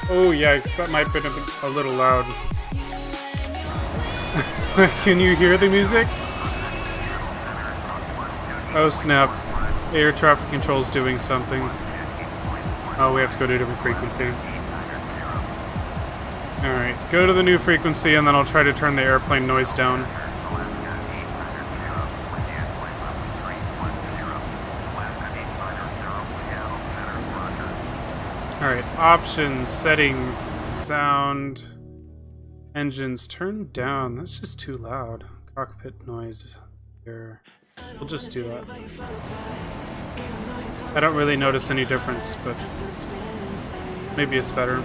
Oh yikes, that might have been a little loud. Can you hear the music? Oh snap. Air traffic control's doing something. Oh, we have to go to a different frequency. Alright, go to the new frequency and then I'll try to turn the airplane noise down. Alright, options, settings, sound, engines, turn down. That's just too loud. Cockpit noise here. We'll just do that. I don't really notice any difference, but maybe it's better.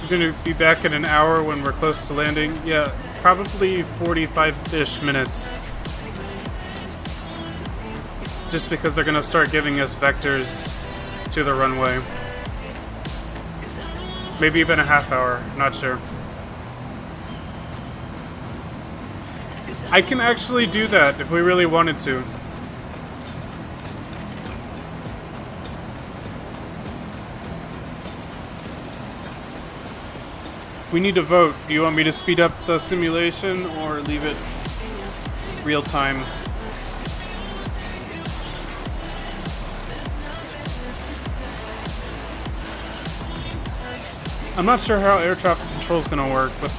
We're gonna be back in an hour when we're close to landing. Yeah, probably 45-ish minutes. Just because they're gonna start giving us vectors to the runway. Maybe even a half hour, not sure. I can actually do that if we really wanted to. We need to vote. Do you want me to speed up the simulation or leave it real time? I'm not sure how air traffic control is going to work, but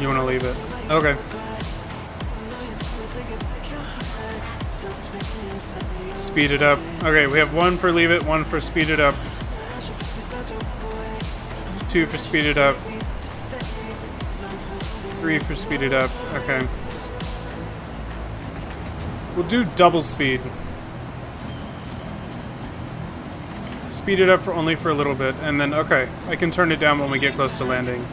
you want to leave it? Okay. Speed it up. Okay, we have 1 for leave it, 1 for speed it up. 2 for speed it up. 3 for speed it up. Okay. We'll do double speed. Speed it up for only for a little bit, and then, okay, I can turn it down when we get close to landing.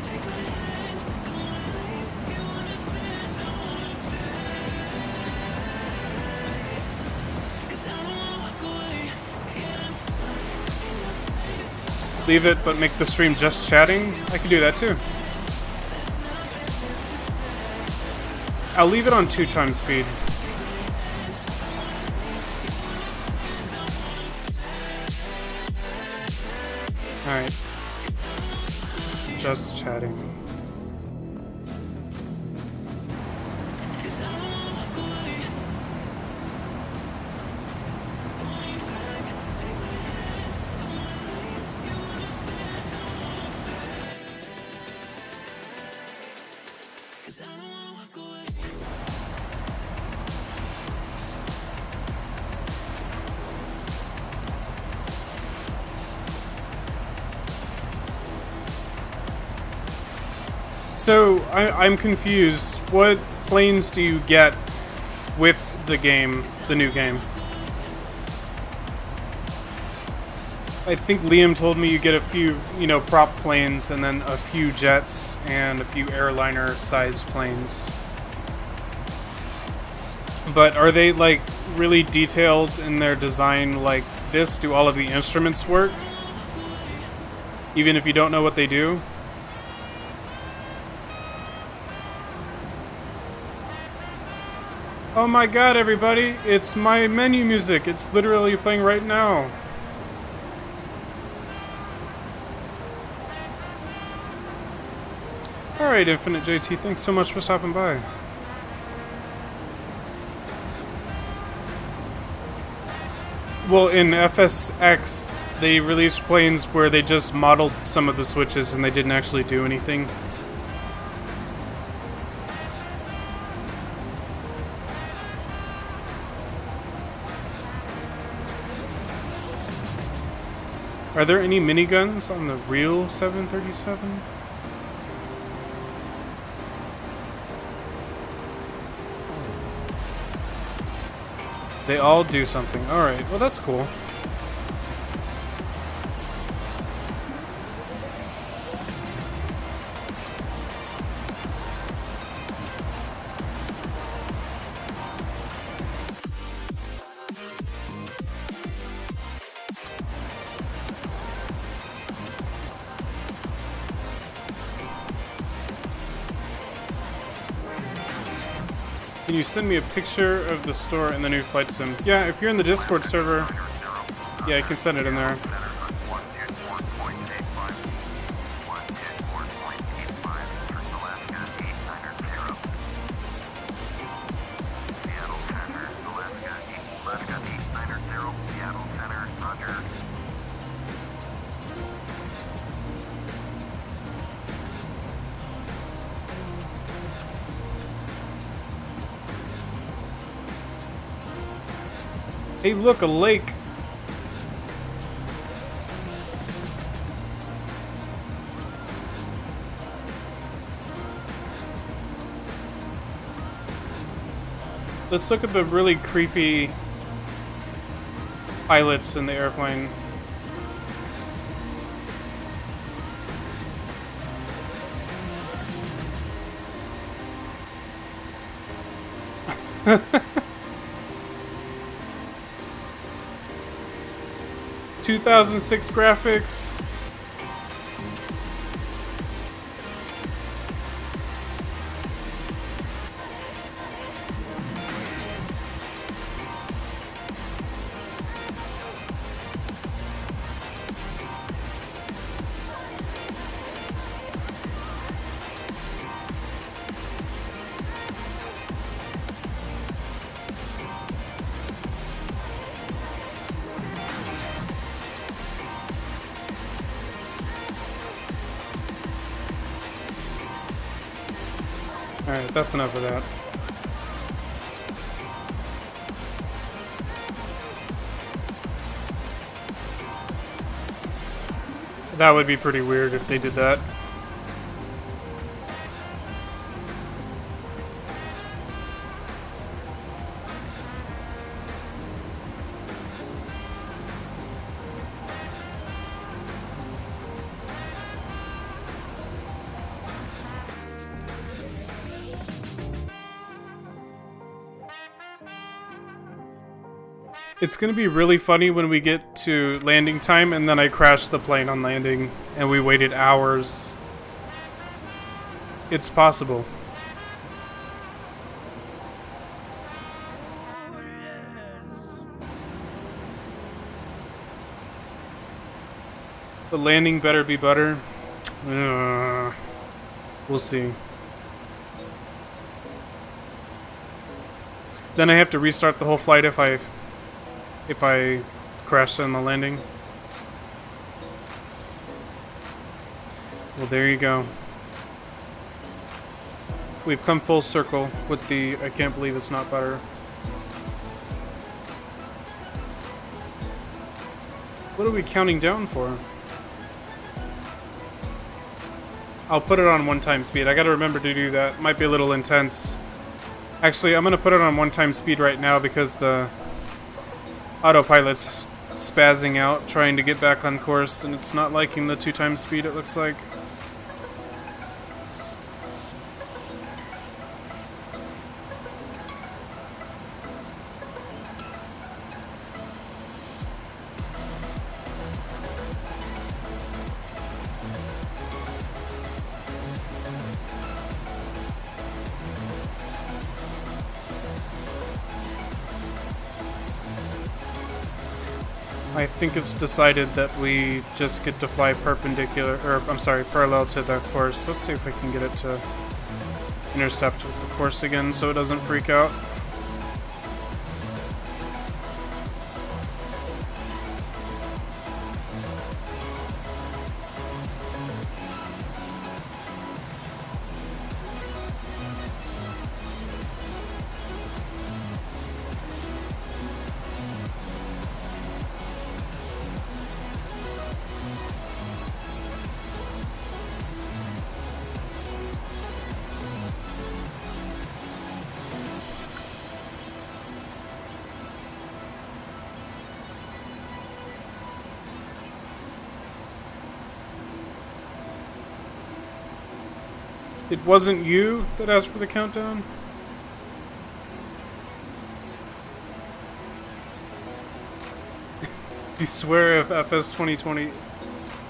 Leave it, but make the stream just chatting. I can do that too. I'll leave it on 2 times speed. Alright. Just chatting. So, I'm confused. What planes do you get with the game, the new game? I think Liam told me you get a few, prop planes and then a few jets and a few airliner-sized planes. But are they, like, really detailed in their design like this? Do all of the instruments work? Even if you don't know what they do? Oh my god, everybody, it's my menu music. It's literally playing right now. Alright, Infinite JT, thanks so much for stopping by. Well, in FSX, they released planes where they just modeled some of the switches and they didn't actually do anything. Are there any miniguns on the real 737? They all do something. Alright, well that's cool. Can you send me a picture of the store and the new flight sim? Yeah, if you're in the Discord server, yeah, I can send it in there. Hey, look, a lake. Let's look at the really creepy pilots in the airplane. ...2006 graphics. Alright, that's enough of that. That would be pretty weird if they did that. It's gonna be really funny when we get to landing time and then I crash the plane on landing and we waited hours. It's possible. The landing better be butter. We'll see. Then I have to restart the whole flight if I crash on the landing. Well, there you go. We've come full circle with the I can't believe it's not butter. What are we counting down for? I'll put it on 1x speed. I gotta remember to do that. Might be a little intense. Actually, I'm gonna put it on 1x speed right now because the autopilot's spazzing out, trying to get back on course, and it's not liking the 2x speed, it looks like. I think it's decided that we just get to fly perpendicular, or I'm sorry, parallel to the course. Let's see if I can get it to intercept with the course again so it doesn't freak out. It wasn't you that asked for the countdown? You swear if FS 2020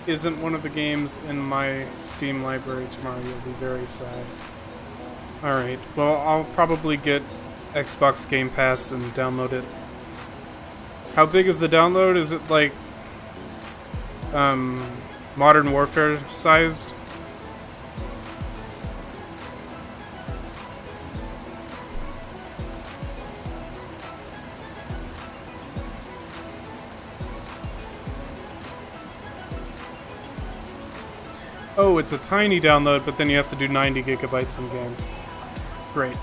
isn't one of the games in my Steam library tomorrow, you'll be very sad. Alright, well, I'll probably get Xbox Game Pass and download it. How big is the download? Is it like Modern Warfare sized? Oh, it's a tiny download, but then you have to do 90 gigabytes in game. Great.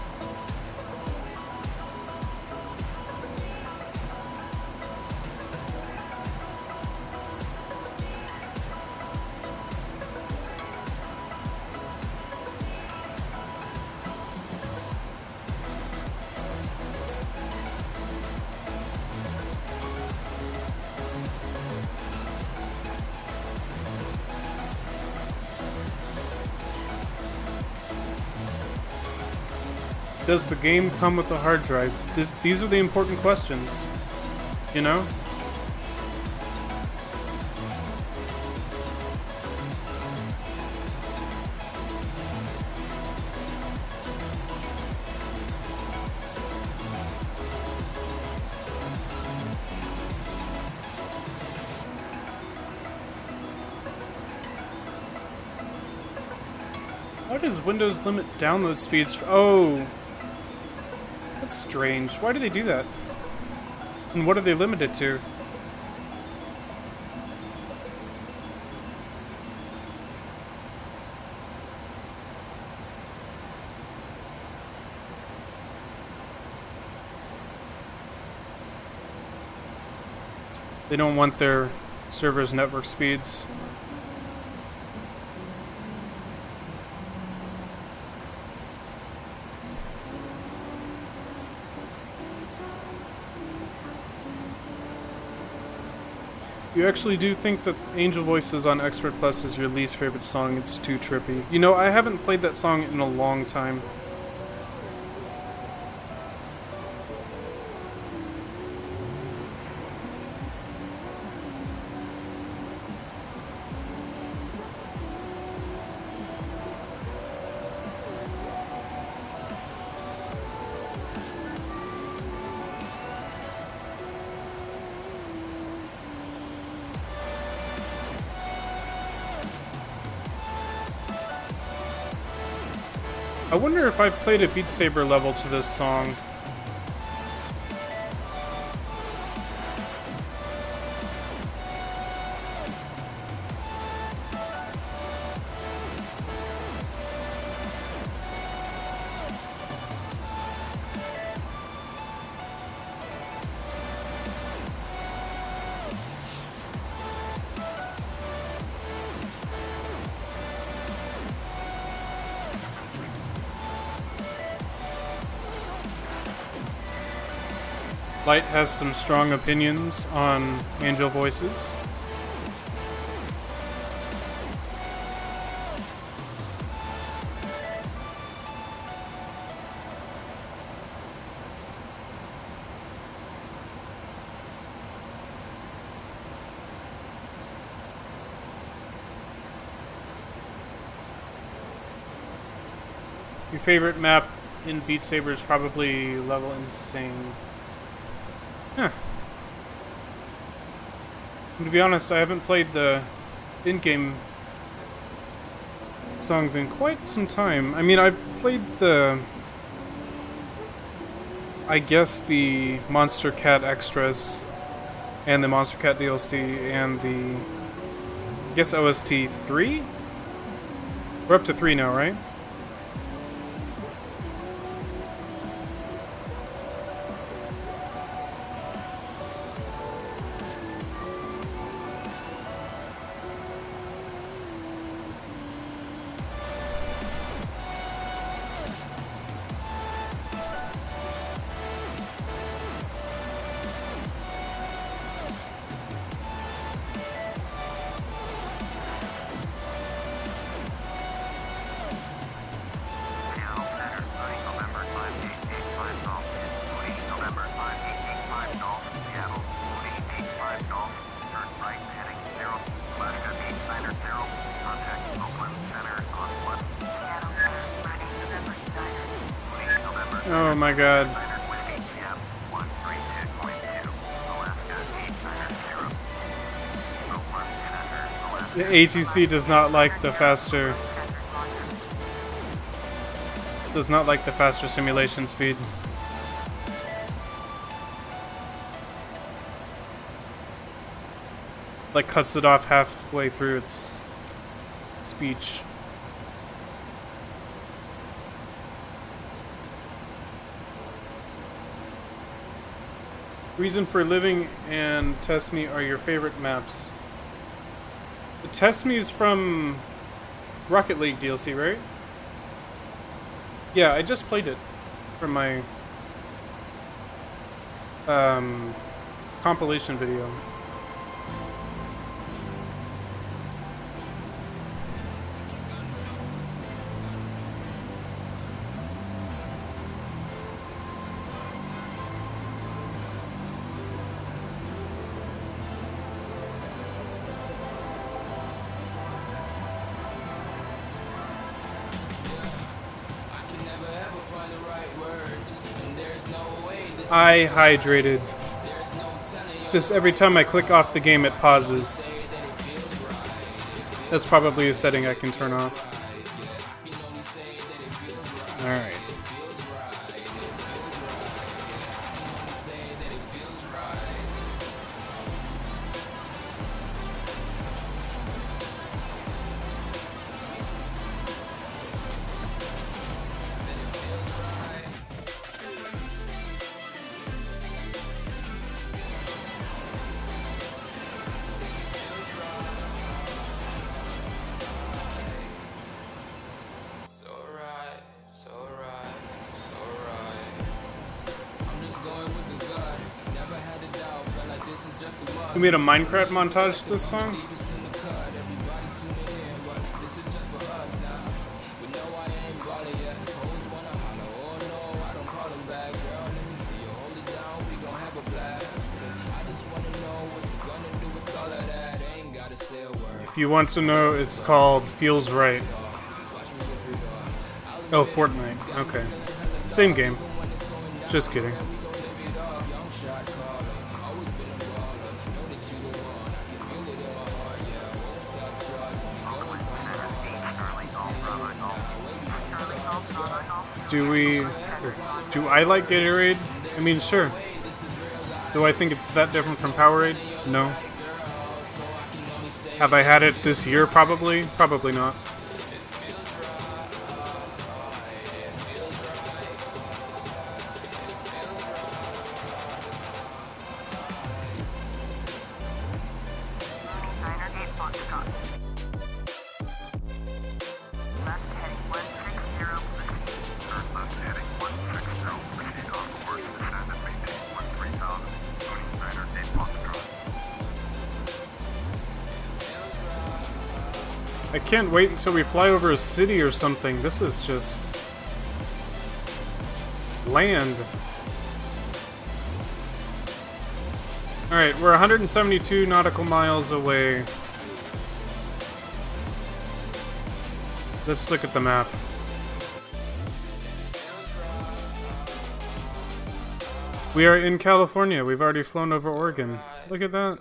Does the game come with a hard drive? These are the important questions, you know? Why does Windows limit download speeds? Oh. That's strange. Why do they do that? And what are they limited to? They don't want their servers' network speeds. You actually do think that Angel Voices on Expert Plus is your least favorite song? It's too trippy. You know, I haven't played that song in a long time. I wonder if I played a Beat Saber level to this song. Light has some strong opinions on Angel Voices. Your favorite map in Beat Saber is probably Level Insane. Huh. To be honest, I haven't played the in-game songs in quite some time. I mean, I've played I guess the Monster Cat extras and the Monster Cat DLC and I guess OST 3? We're up to 3 now, right? Oh my god. The ATC does not like the faster simulation speed. Like cuts it off halfway through its speech. Reason for Living and Test Me are your favorite maps. The Test Me is from Rocket League DLC, right? Yeah, I just played it from my compilation video. I hydrated. It's just every time I click off the game, it pauses. That's probably a setting I can turn off. Alright. We made a Minecraft montage to this song? If you want to know, it's called Feels Right. Oh, Fortnite. Okay. Same game. Just kidding. Do I like Gatorade? I mean, sure. Do I think it's that different from Powerade? No. Have I had it this year? Probably. Probably not. I can't wait until we fly over a city or something. This is just land. Alright, we're 172 nautical miles away. Let's look at the map. We are in California. We've already flown over Oregon. Look at that.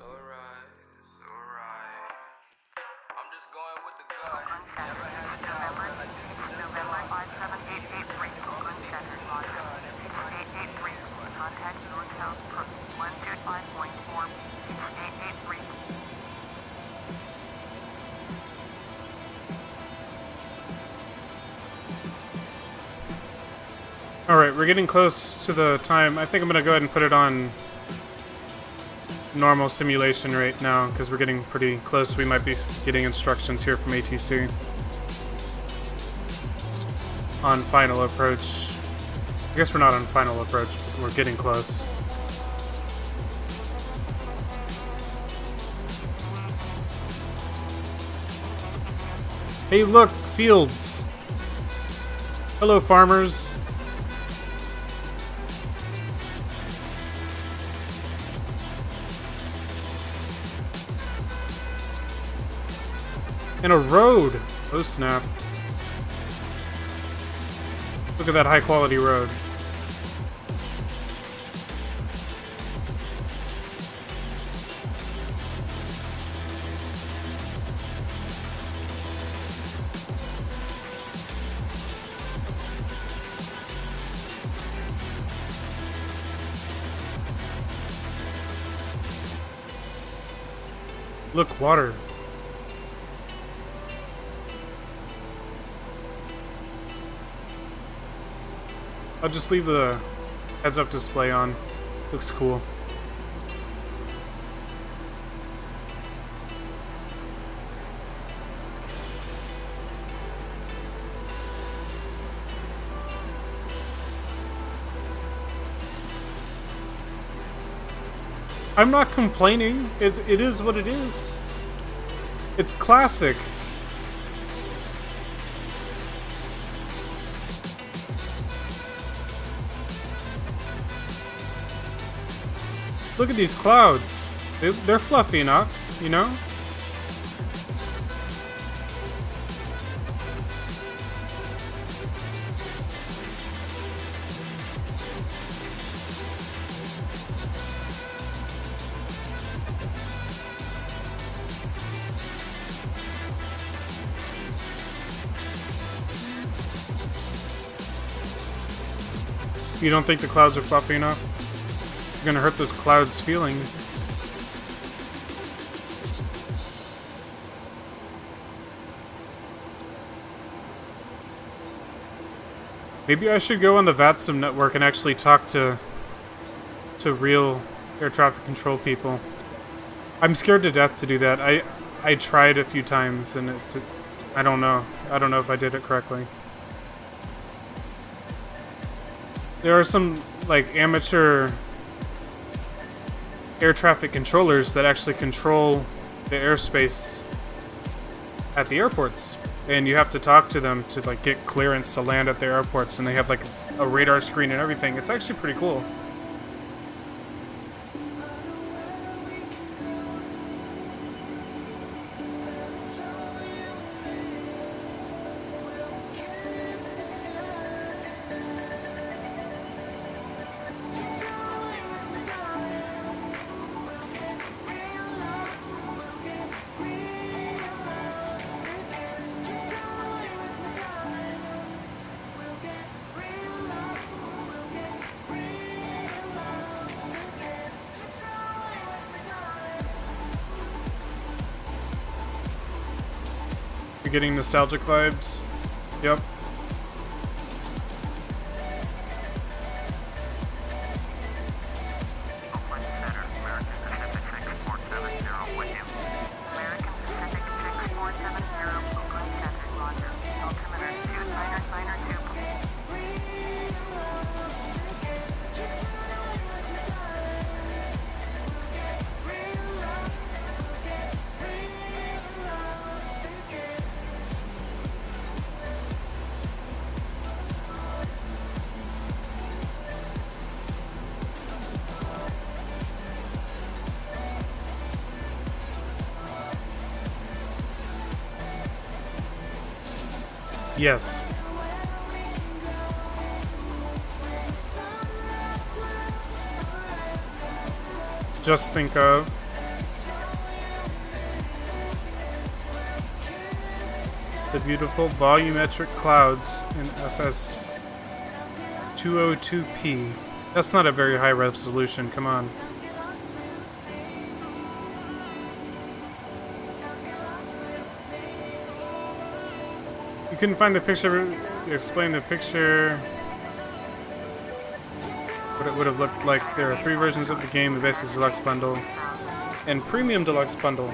Alright, we're getting close to the time. I think I'm gonna go ahead and put it on normal simulation rate now, because we're getting pretty close. We might be getting instructions here from ATC on final approach. I guess we're not on final approach, but we're getting close. Hey look, fields! Hello farmers! And a road! Oh snap. Look at that high quality road. Look, water. I'll just leave the heads-up display on. Looks cool. I'm not complaining. It is what it is. It's classic. Look at these clouds. They're fluffy enough, you know? You don't think the clouds are fluffy enough? You're gonna hurt those clouds' feelings. Maybe I should go on the VATSIM network and actually talk to real air traffic control people. I'm scared to death to do that. I tried a few times and I don't know. I don't know if I did it correctly. There are some like amateur air traffic controllers that actually control the airspace at the airports, and you have to talk to them to like get clearance to land at the airports, and they have like a radar screen and everything. It's actually pretty cool. You're getting nostalgic vibes? Yep. Yes. Just think of the beautiful volumetric clouds in FS 202p. That's not a very high resolution, come on. You couldn't find the picture. Explain the picture. what it would have looked like. There are 3 versions of the game: the Basic Deluxe Bundle and Premium Deluxe Bundle.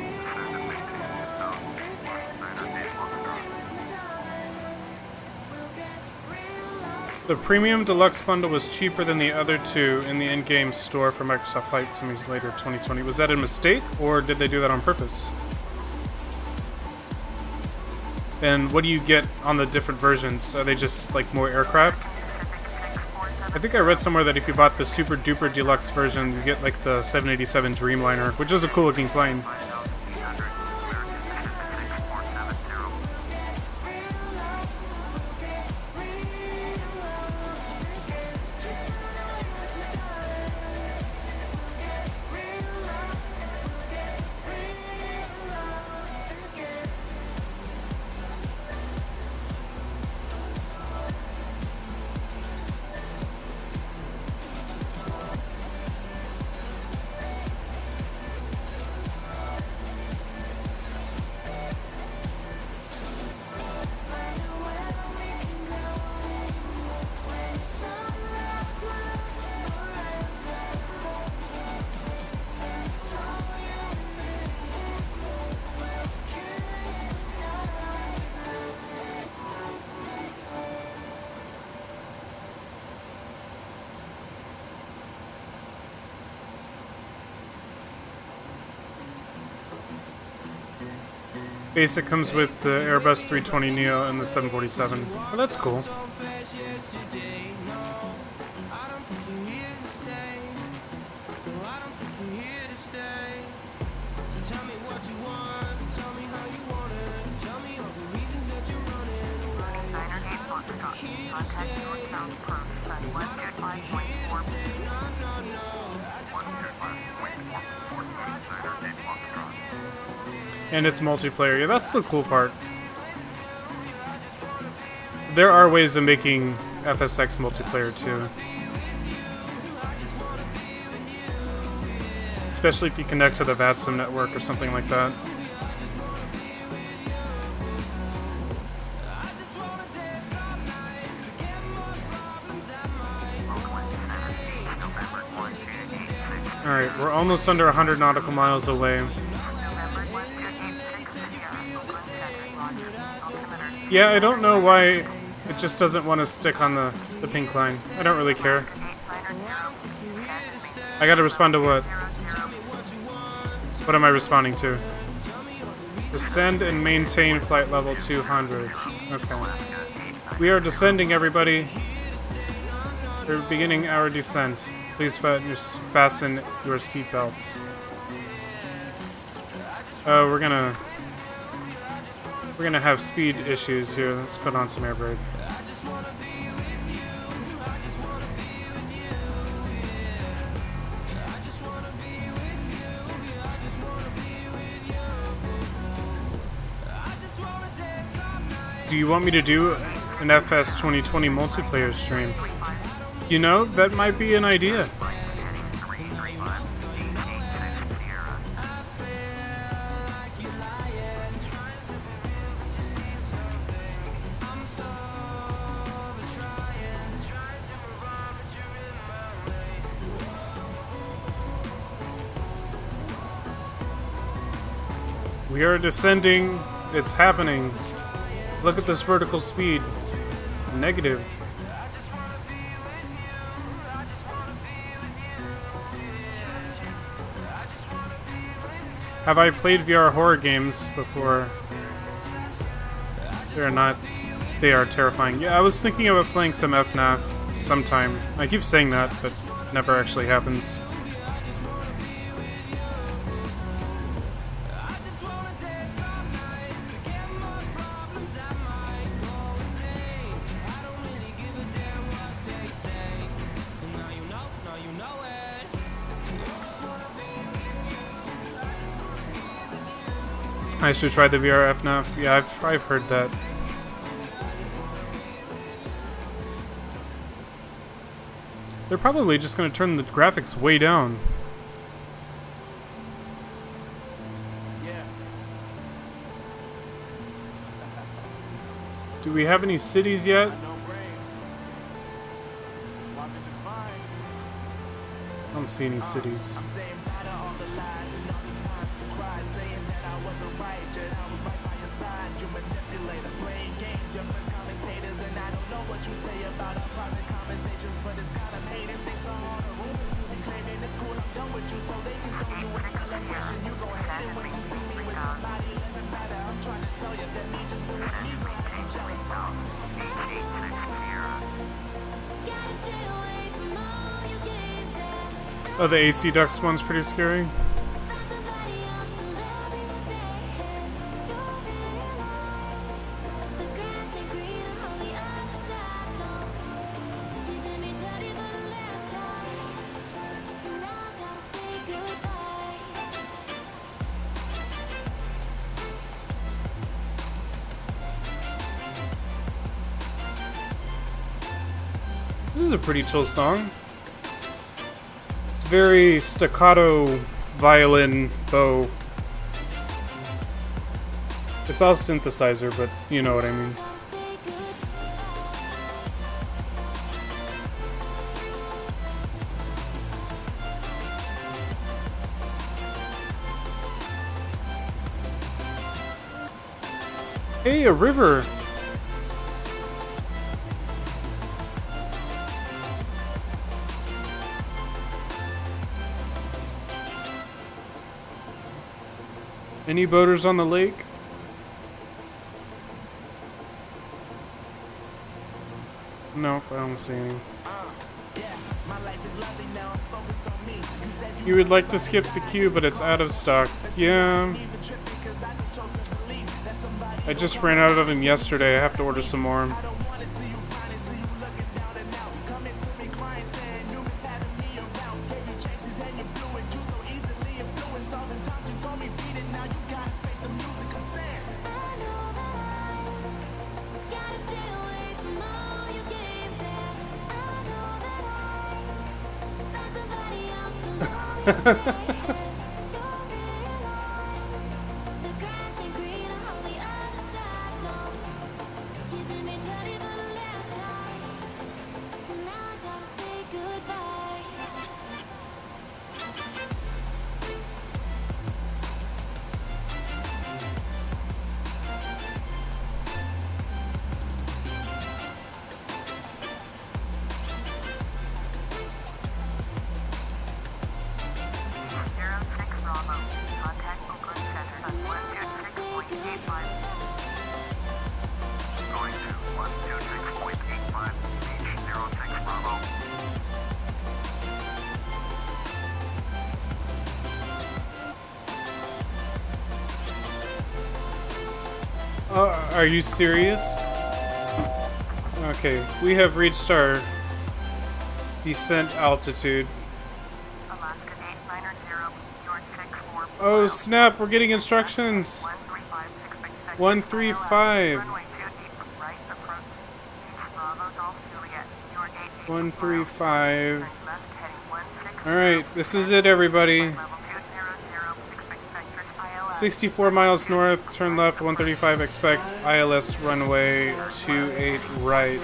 The Premium Deluxe Bundle was cheaper than the other 2 in the in-game store for Microsoft Flight Simulator 2020. Was that a mistake, or did they do that on purpose? And what do you get on the different versions? Are they just like more aircraft? I think I read somewhere that if you bought the Super Duper Deluxe version, you get like the 787 Dreamliner, which is a cool looking plane. Basic comes with the Airbus 320neo and the 747. Oh, that's cool. And it's multiplayer. Yeah, that's the cool part. There are ways of making FSX multiplayer too. Especially if you connect to the VATSIM network or something like that. Alright, we're almost under 100 nautical miles away. Yeah, I don't know why it just doesn't want to stick on the pink line. I don't really care. I gotta respond to what? What am I responding to? Descend and maintain flight level 200. Okay. We are descending, everybody. We're beginning our descent. Please fasten your seatbelts. We're gonna have speed issues here. Let's put on some air brake. Do you want me to do an FS 2020 multiplayer stream? You know, that might be an idea. We are descending. It's happening. Look at this vertical speed. Negative. Have I played VR horror games before? They are terrifying. Yeah, I was thinking about playing some FNAF sometime. I keep saying that, but it never actually happens. I should try the VR FNAF. Yeah, I've heard that. They're probably just going to turn the graphics way down. Yeah. Do we have any cities yet? No brain. Walking to find. don't see any cities. I'm saying bye to all the lies and all the times you cried, saying that I wasn't right, yet I was right by your side. You manipulator, playing games, your friends commentators, and I don't know what you say about our private conversations, but it's got them hating thanks to all the rumors you be claiming. It's cool, I'm done with you, so they can throw you a celebration. You gon' hate it when you see me with somebody living better. I'm trying to tell you that me just doing me gon' have you jealous. Oh, the AC Ducks one's pretty scary. This is a pretty chill song. It's very staccato violin bow. It's all synthesizer, but you know what I mean. Hey, a river! Any boaters on the lake? Nope, I don't see any. You would like to skip the queue, but it's out of stock. Yeah. I just ran out of them yesterday. I have to order some more. Are you serious? Okay, we have reached our descent altitude. Oh snap, we're getting instructions! 135. 135. Alright, this is it, everybody. 64 miles north, turn left, 135, expect ILS runway 28 right.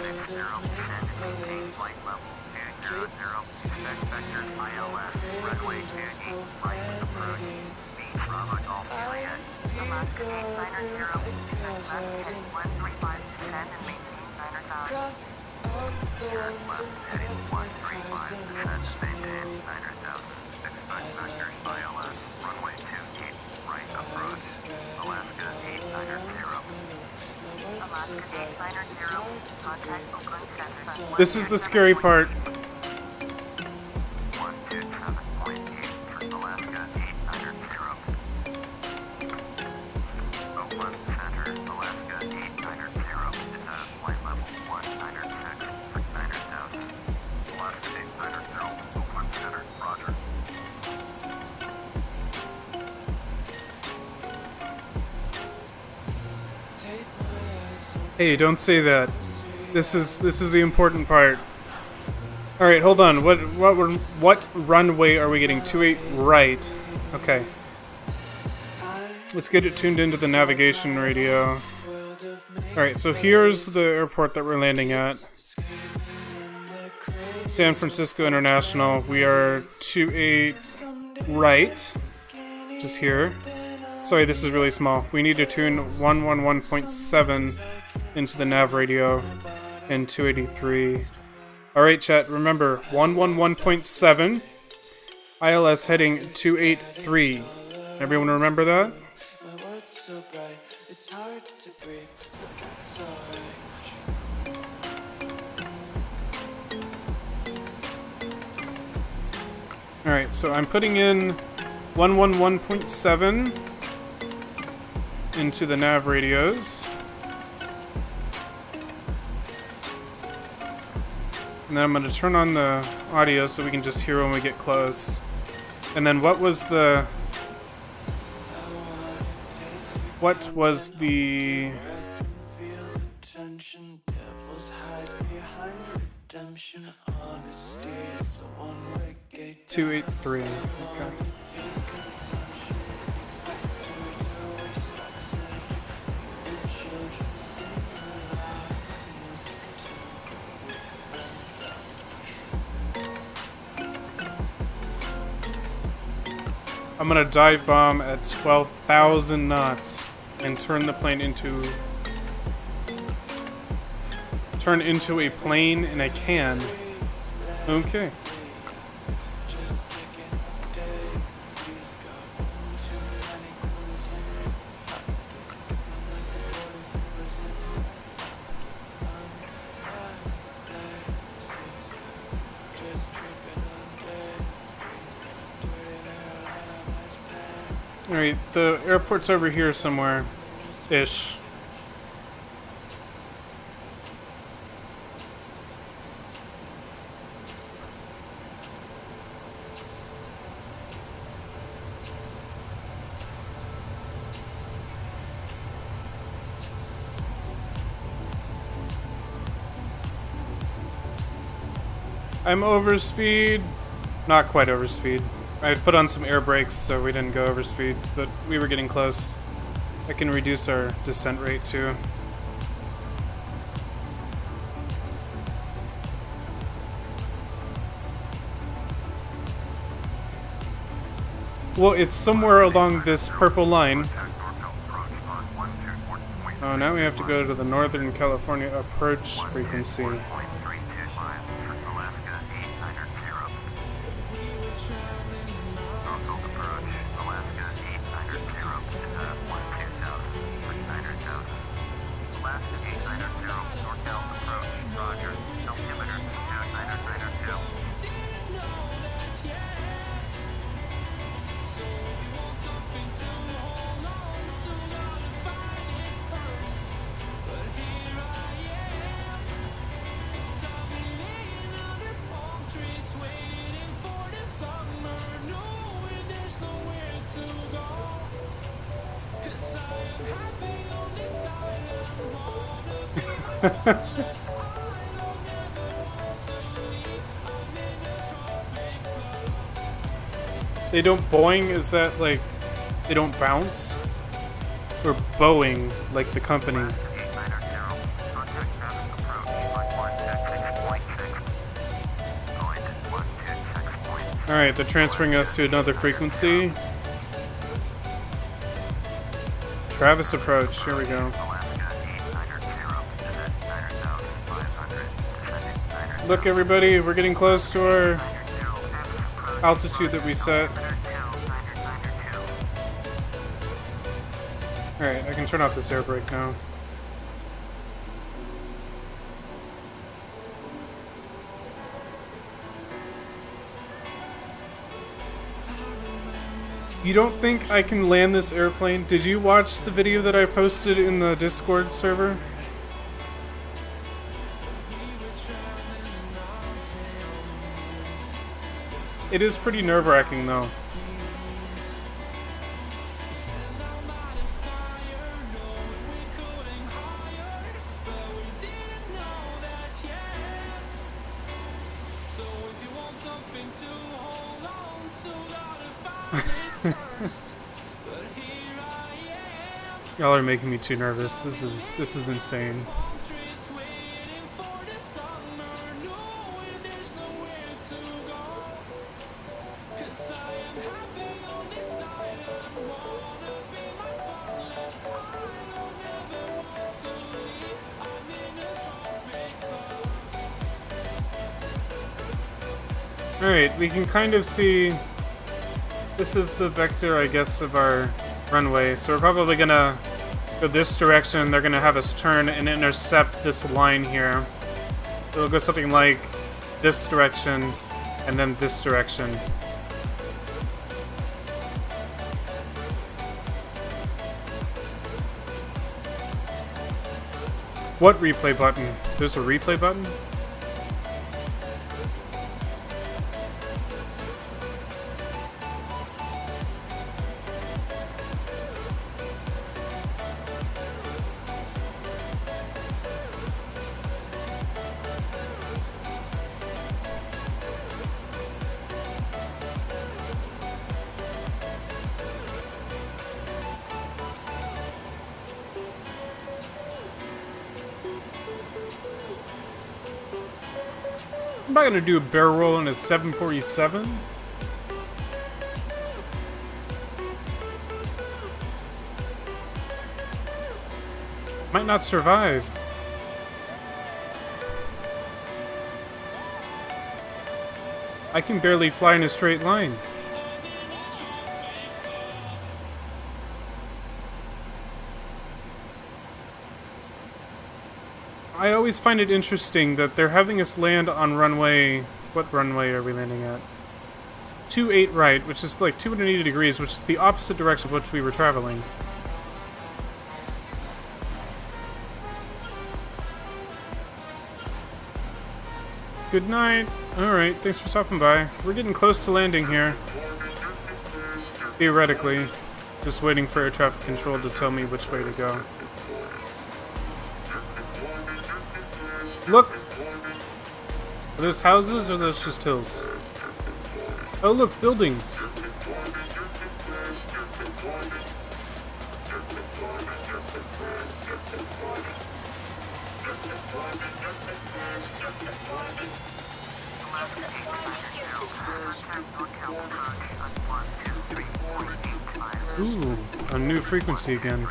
This is the scary part. Hey, don't say that. This is the important part. All right, hold on. What runway are we getting? 28 right. Okay. Let's get it tuned into the navigation radio. All right, so here's the airport that we're landing at. San Francisco International. We are 28 right, just here. Sorry, this is really small. We need to tune 111.7 into the nav radio and 283. Alright, chat, remember 111.7, ILS heading 283. Everyone remember that? Alright, so I'm putting in 111.7 into the nav radios. And then I'm going to turn on the audio so we can just hear when we get close. And then what was the... ...283. Okay. I'm gonna dive bomb at 12,000 knots and turn the plane into... turn into a plane in a can. Okay. Alright, the airport's over here somewhere. Ish. I'm over speed. Not quite over speed. I put on some air brakes so we didn't go over speed, but we were getting close. I can reduce our descent rate too. Well, it's somewhere along this purple line. Oh, now we have to go to the Northern California approach frequency. They don't boing? Is that like they don't bounce? Or Boeing, like the company? Alright, they're transferring us to another frequency. Travis approach, here we go. Look everybody, we're getting close to our altitude that we set. Alright, I can turn off this air brake now. You don't think I can land this airplane? Did you watch the video that I posted in the Discord server? It is pretty nerve-wracking though. Y'all are making me too nervous. This is insane. Alright, we can kind of see this is the vector, I guess, of our runway. So we're probably gonna go this direction. They're gonna have us turn and intercept this line here. It'll go something like this direction and then this direction. What replay button? There's a replay button? I'm not gonna do a barrel roll on a 747. Might not survive. I can barely fly in a straight line. I always find it interesting that they're having us land on runway... What runway are we landing at? 28 right, which is like 280 degrees, which is the opposite direction of which we were traveling. Good night. Alright, thanks for stopping by. We're getting close to landing here. Theoretically. Just waiting for air traffic control to tell me which way to go. Look! Are those houses or are those just hills? Oh look, buildings! Ooh, a new frequency again.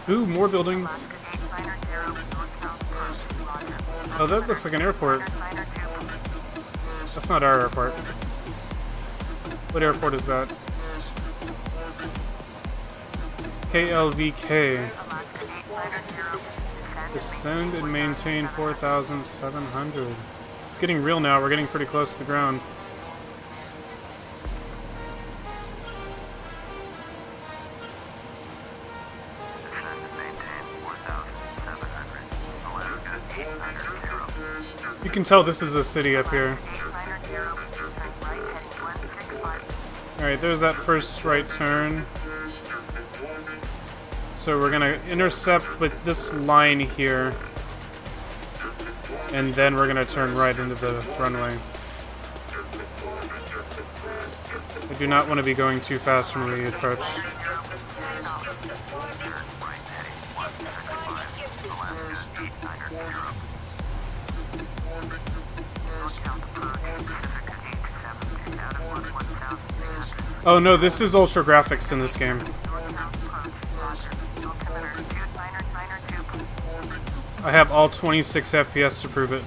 Ooh, more buildings. Oh, that looks like an airport. That's not our airport. What airport is that? KLVK. Descend and maintain 4,700. It's getting real now. We're getting pretty close to the ground. You can tell this is a city up here. Alright, there's that first right turn. So we're gonna intercept with this line here. And then we're gonna turn right into the runway. I do not want to be going too fast when we approach. Oh no, this is ultra graphics in this game. I have all 26 FPS to prove it.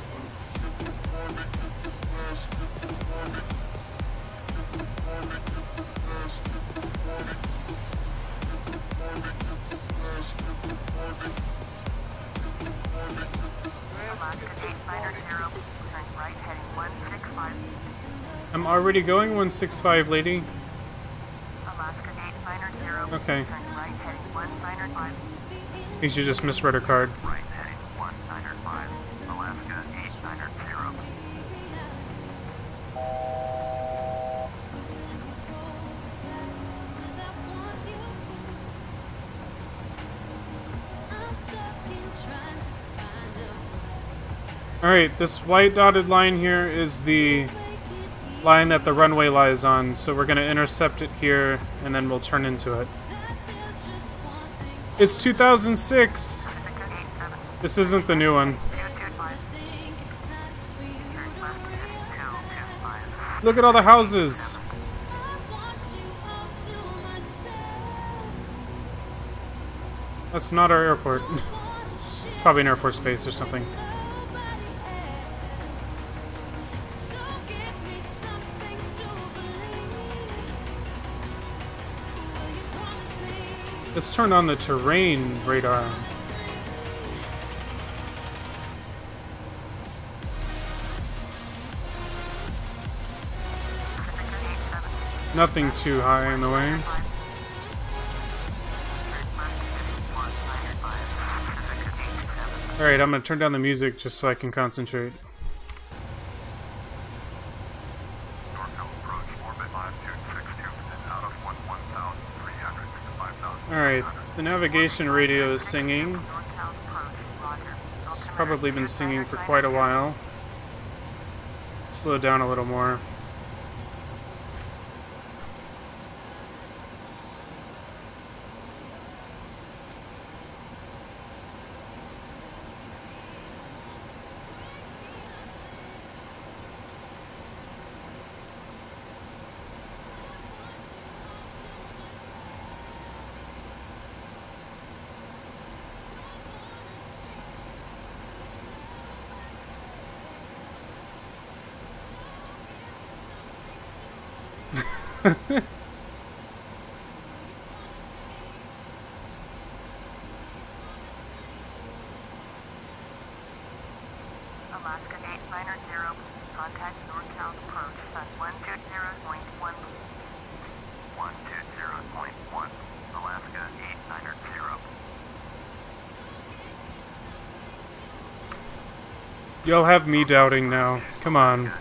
I'm already going 165, lady. Okay. I think she just misread her card. Alright, this white dotted line here is the line that the runway lies on, so we're going to intercept it here, and then we'll turn into it. It's 2006! This isn't the new one. Look at all the houses! That's not our airport. Probably an Air Force base or something. Let's turn on the terrain radar. Nothing too high in the way. Alright, I'm gonna turn down the music just so I can concentrate. Alright, the navigation radio is singing. It's probably been singing for quite a while. Slow down a little more. Alaska 890, contact northbound approach at 120.1. 120.1, Alaska 890. You'll have me doubting now. Come on.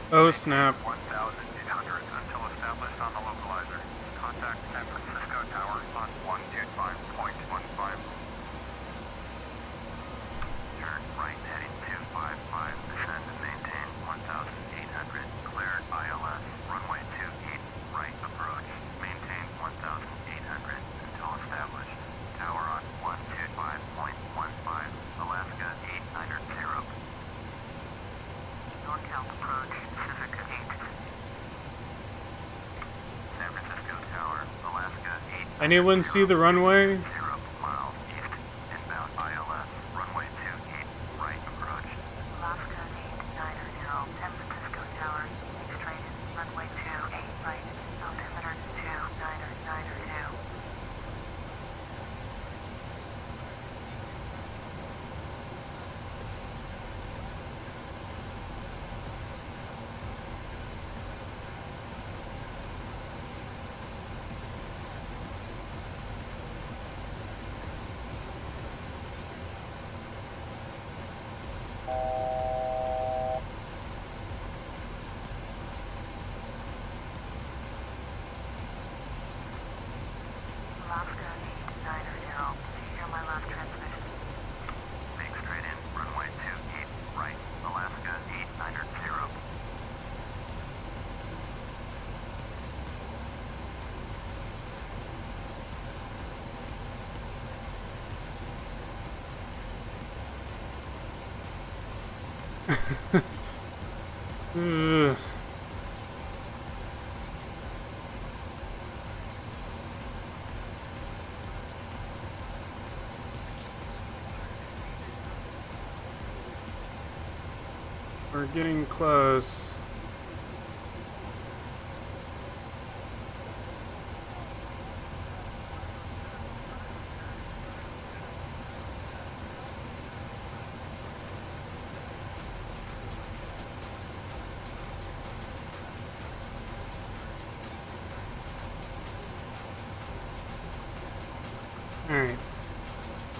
Oh snap. 1,800 until established on the localizer. Contact San Francisco Tower on 125.15. Turn right heading 255, descend and maintain 1,800. Cleared ILS, runway 28, right approach. Maintain 1,800 until established. Tower on 125.15, Alaska 890. Northbound approach, Pacific 8. San Francisco Tower, Alaska 8. Anyone see the runway? 0 miles east, inbound ILS, runway 28, right approach. Alaska 890, San Francisco Tower, straight, runway 28, right, altimeter 2992. Alaska 890, hear my last transmission. Make straight in, runway 28, right, Alaska 890. Ugh. We're getting close. Alright.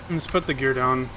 Let's put the gear down.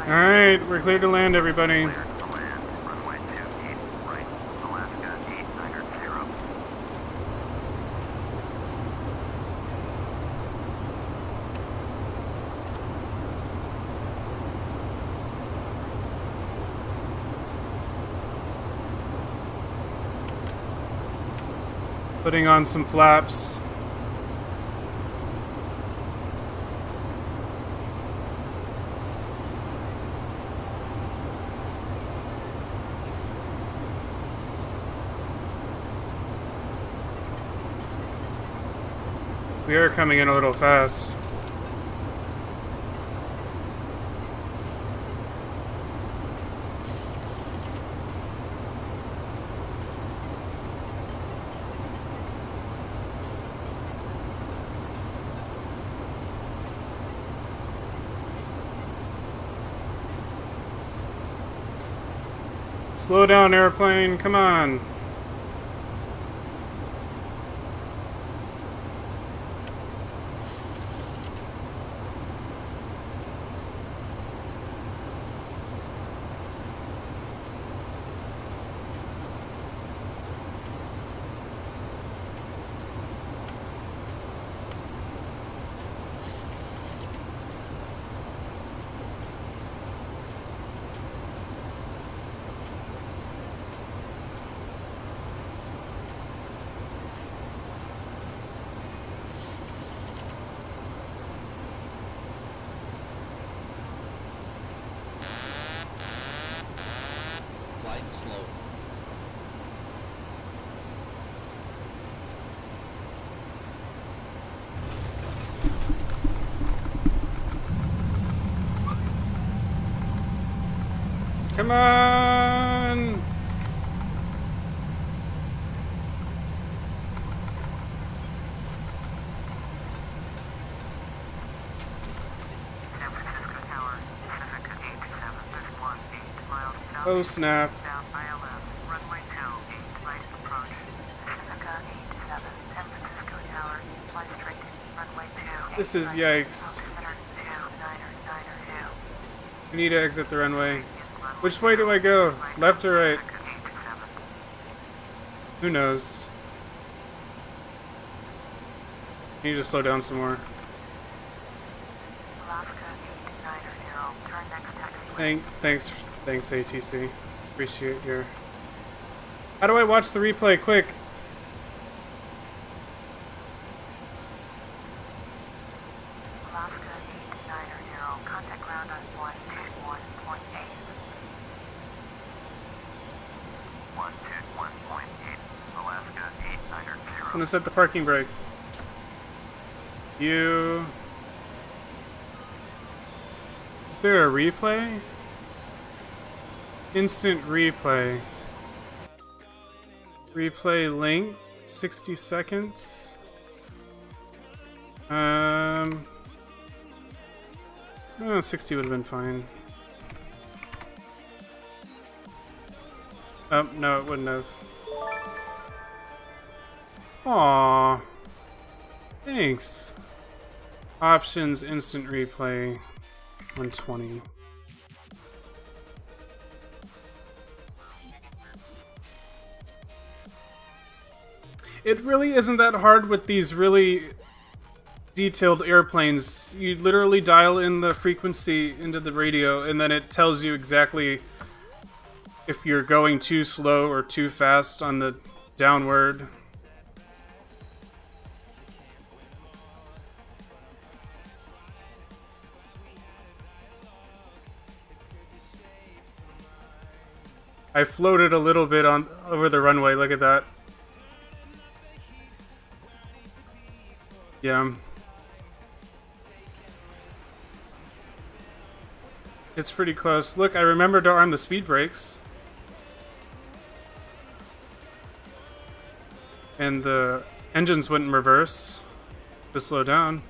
Alright, we're clear to land, everybody. Cleared to land. Runway 28 right. Alaska 890. Putting on some flaps. We are coming in a little fast. Slow down, airplane, come on. Flight slow. Come on! San Francisco Tower, Pacific 827, 1 8 miles south. Oh snap. South ILS, runway 28 right approach. Pacifica 87, San Francisco Tower, fly straight, runway 28. This is yikes. 992. We need to exit the runway. Which way do I go? Left or right? Who knows? I need to slow down some more. Alaska 890, turn next taxi. Thanks ATC. Appreciate your... How do I watch the replay? Quick! Alaska 890, contact ground on 121.8. 121.8, Alaska 890. I'm gonna set the parking brake. You... Is there a replay? Instant replay. Replay length, 60 seconds. Oh, 60 would have been fine. Oh, no, it wouldn't have. Aww. Thanks. Options, instant replay, 120. It really isn't that hard with these really detailed airplanes. You literally dial in the frequency into the radio and then it tells you exactly if you're going too slow or too fast on the downward. I floated a little bit on over the runway, look at that. Yeah. It's pretty close. Look, I remembered to arm the speed brakes. And the engines wouldn't reverse to slow down.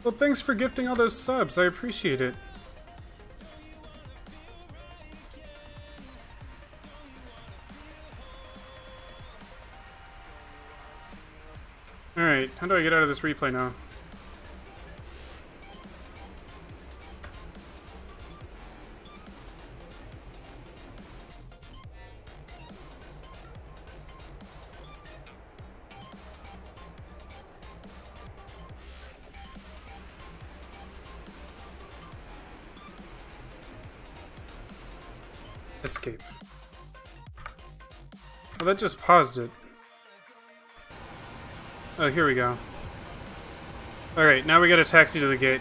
Well, thanks for gifting all those subs. I appreciate it. Alright, how do I get out of this replay now? Escape. Oh, that just paused it. Oh, here we go. Alright, now we got a taxi to the gate.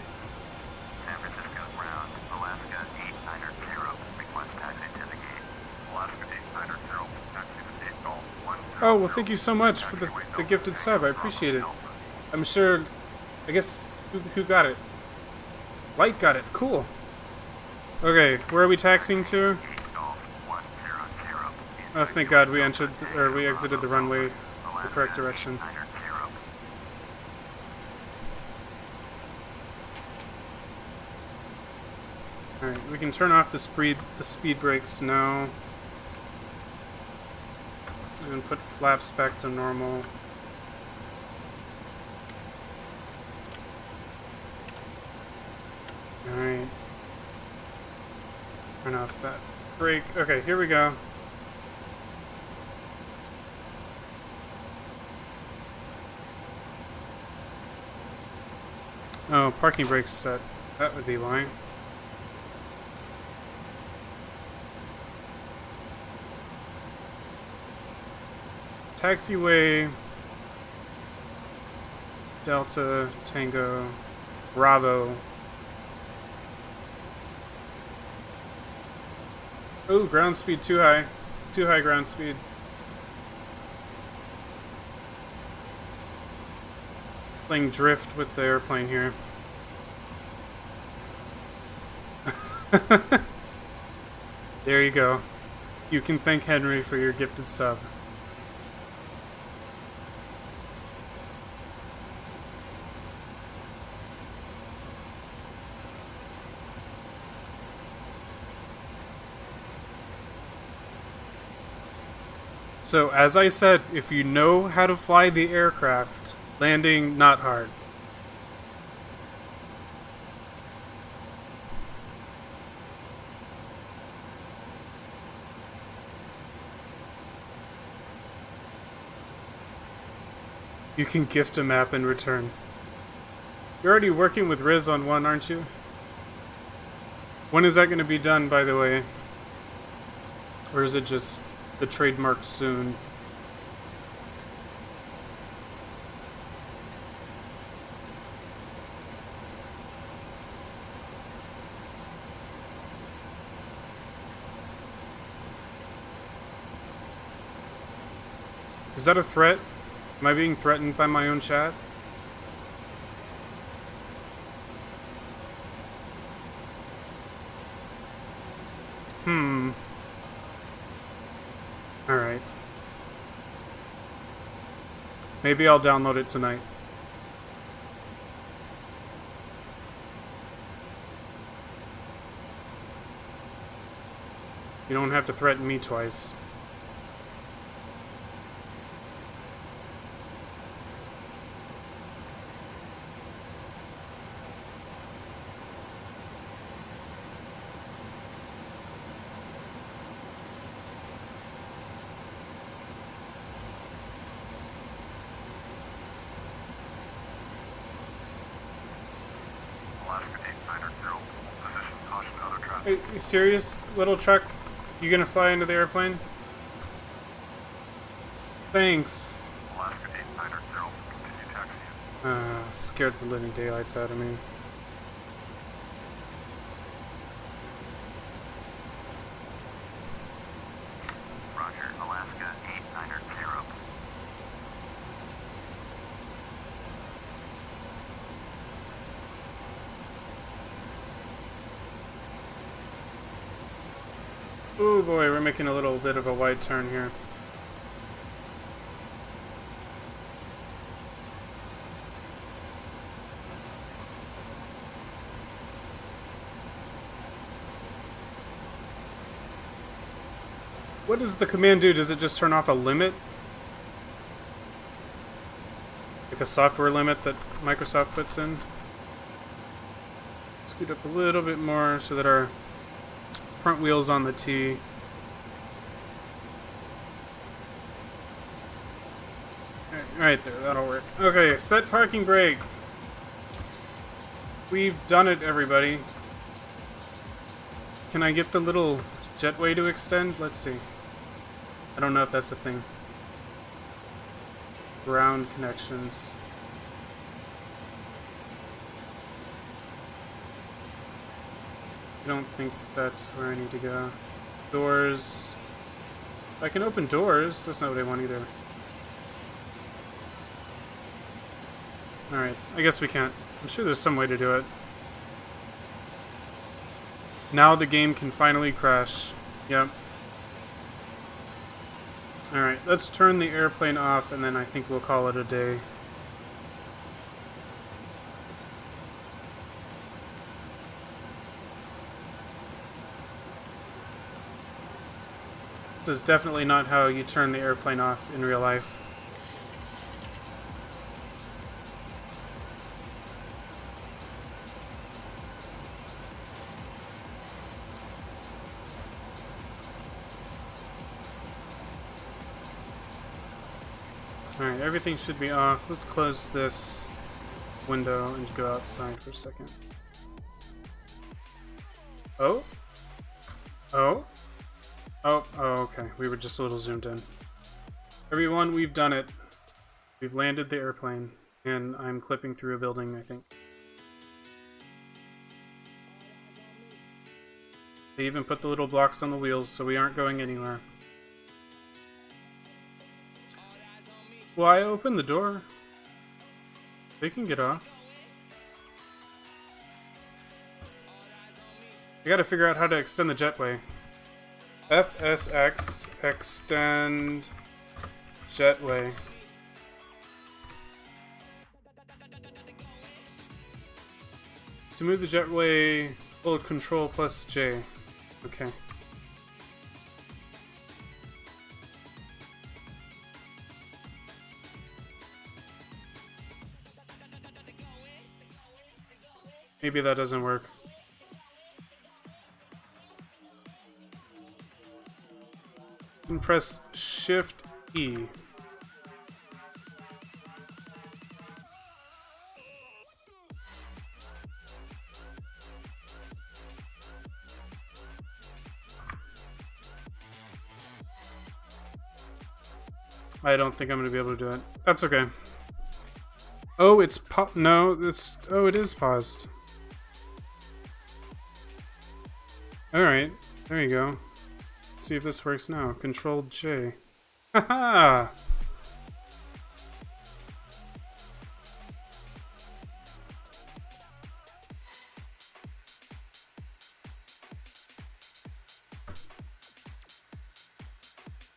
San Francisco ground, Alaska 8900, request taxi to the gate. Alaska 8900, taxi to gate Golf 10. Oh, well, thank you so much for the gifted sub. I appreciate it. I'm sure... I guess... Who got it? Light got it. Cool. Okay, where are we taxiing to? Oh, thank God we entered, or we exited the runway the correct direction. Alright, we can turn off the speed brakes now. And put flaps back to normal. Alright. Turn off that brake. Okay, here we go. Oh, parking brake's set. That would be why. Taxiway, Delta, Tango, Bravo. Oh, ground speed too high. Too high ground speed. Playing drift with the airplane here. There you go. You can thank Henry for your gifted sub. So, as I said, if you know how to fly the aircraft, landing not hard. You can gift a map in return. You're already working with Riz on one, aren't you? When is that going to be done, by the way? Or is it just the trademark soon? Is that a threat? Am I being threatened by my own chat? Alright. Maybe I'll download it tonight. You don't have to threaten me twice. Are you serious, little truck? You gonna fly into the airplane? Thanks. Scared the living daylights out of me. Roger, Alaska 890. Oh boy, we're making a little bit of a wide turn here. What does the command do? Does it just turn off a limit? If like a software limit that Microsoft puts in. Scoot up a little bit more so that our front wheel's on the T. Right there, that'll work. Okay, set parking brake. We've done it, everybody. Can I get the little jetway to extend? Let's see. I don't know if that's a thing. Ground connections. I don't think that's where I need to go. Doors. I can open doors. That's not what I want either. Alright, I guess we can't. I'm sure there's some way to do it. Now the game can finally crash. Yep. Alright, let's turn the airplane off and then I think we'll call it a day. This is definitely not how you turn the airplane off in real life. Alright, everything should be off. Let's close this window and go outside for a second. Oh? Oh? Oh, okay. We were just a little zoomed in. Everyone, we've done it. We've landed the airplane, and I'm clipping through a building, I think. They even put the little blocks on the wheels, so we aren't going anywhere. Well, I opened the door. They can get off. I gotta figure out how to extend the jetway. FSX extend jetway. To move the jetway, hold Control plus J. Okay. Maybe that doesn't work. And press Shift E. I don't think I'm going to be able to do it. That's okay. Oh, it's no, it's oh, it is paused. Alright, there you go. Let's see if this works now. Control J. Haha!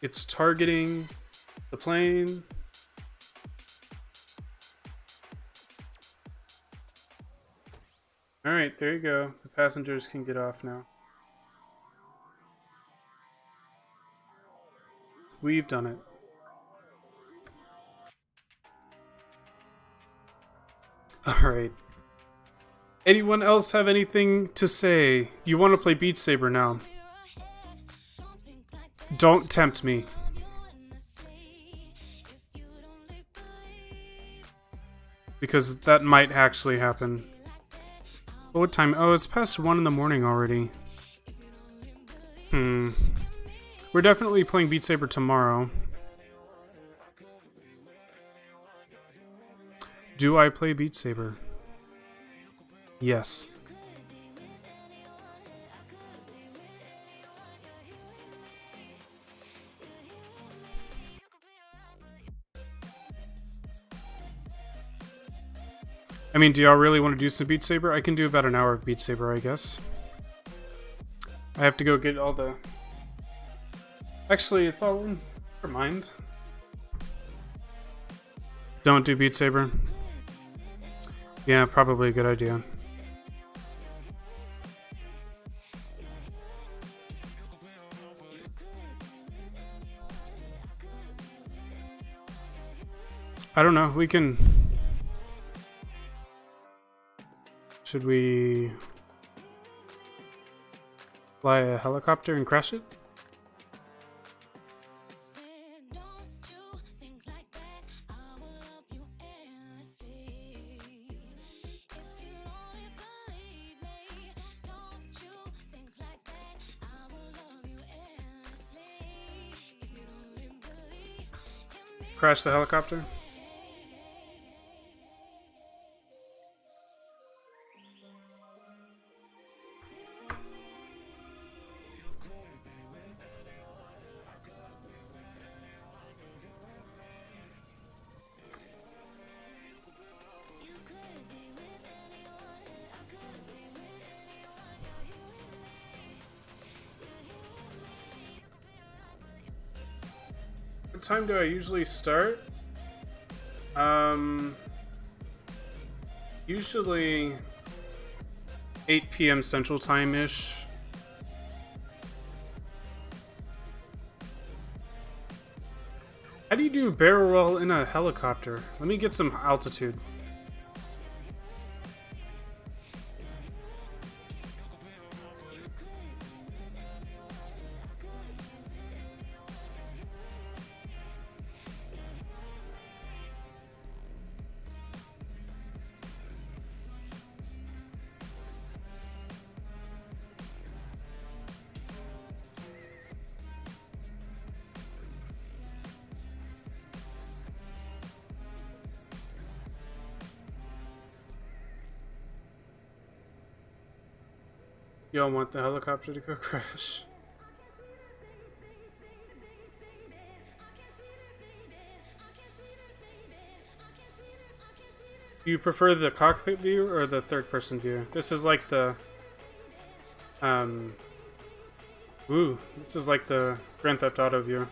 It's targeting the plane. Alright, there you go. The passengers can get off now. We've done it. Alright. Anyone else have anything to say? You want to play Beat Saber now. Don't tempt me. Because that might actually happen. What time? Oh, it's past 1 in the morning already. We're definitely playing Beat Saber tomorrow. Do I play Beat Saber? Yes. I mean, do y'all really want to do some Beat Saber? I can do about an hour of Beat Saber, I guess. I have to go get all the... Actually, it's all in. Never mind. Don't do Beat Saber. Yeah, probably a good idea. I don't know. We can Should we fly a helicopter and crash it? Crash the helicopter? What time do I usually start? Usually 8 p.m. Central Time-ish. How do you do barrel roll in a helicopter? Let me get some altitude. Y'all want the helicopter to go crash? Do you prefer the cockpit view or the third-person view? This is like the... this is like the Grand Theft Auto view.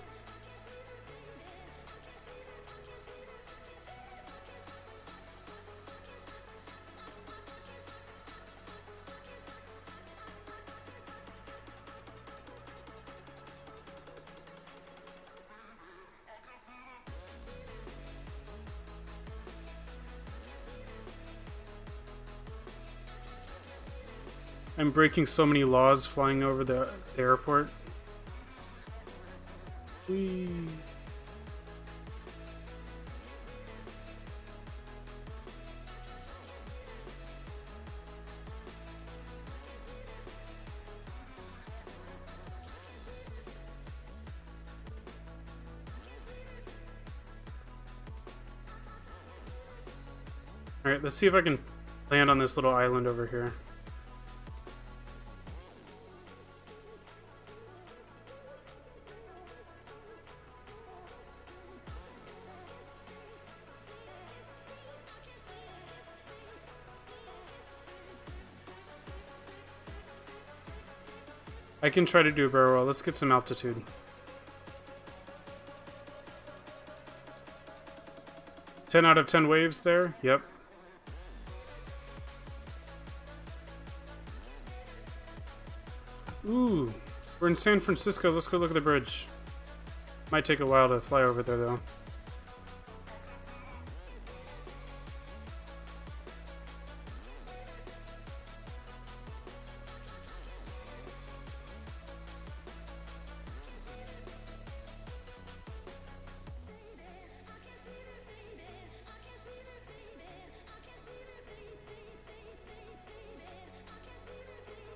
I'm breaking so many laws flying over the airport. Whee. Alright, let's see if I can land on this little island over here. I can try to do a barrel roll. Let's get some altitude. 10 out of 10 waves there? Yep. Ooh, we're in San Francisco. Let's go look at the bridge. Might take a while to fly over there, though.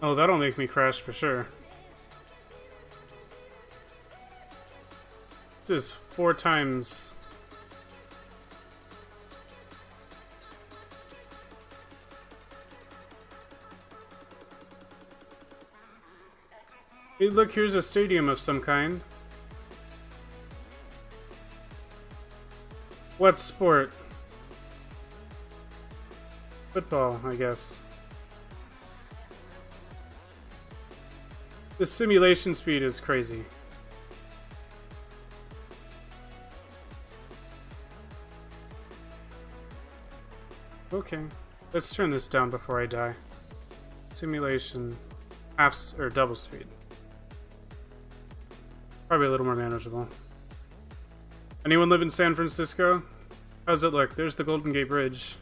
Oh, that'll make me crash for sure. This is 4 times. Hey, look, here's a stadium of some kind. What sport? Football, I guess. The simulation speed is crazy. Okay, let's turn this down before I die. Simulation, or double speed. Probably a little more manageable. Anyone live in San Francisco? How's it look? There's the Golden Gate Bridge.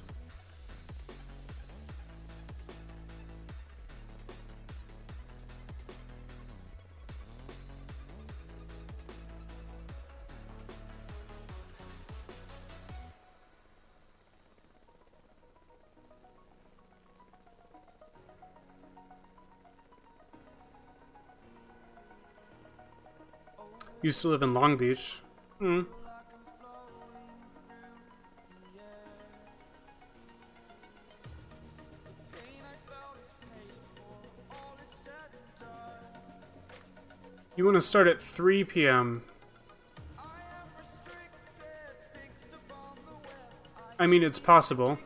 Used to live in Long Beach. Hmm. You want to start at 3 p.m. I mean, it's possible.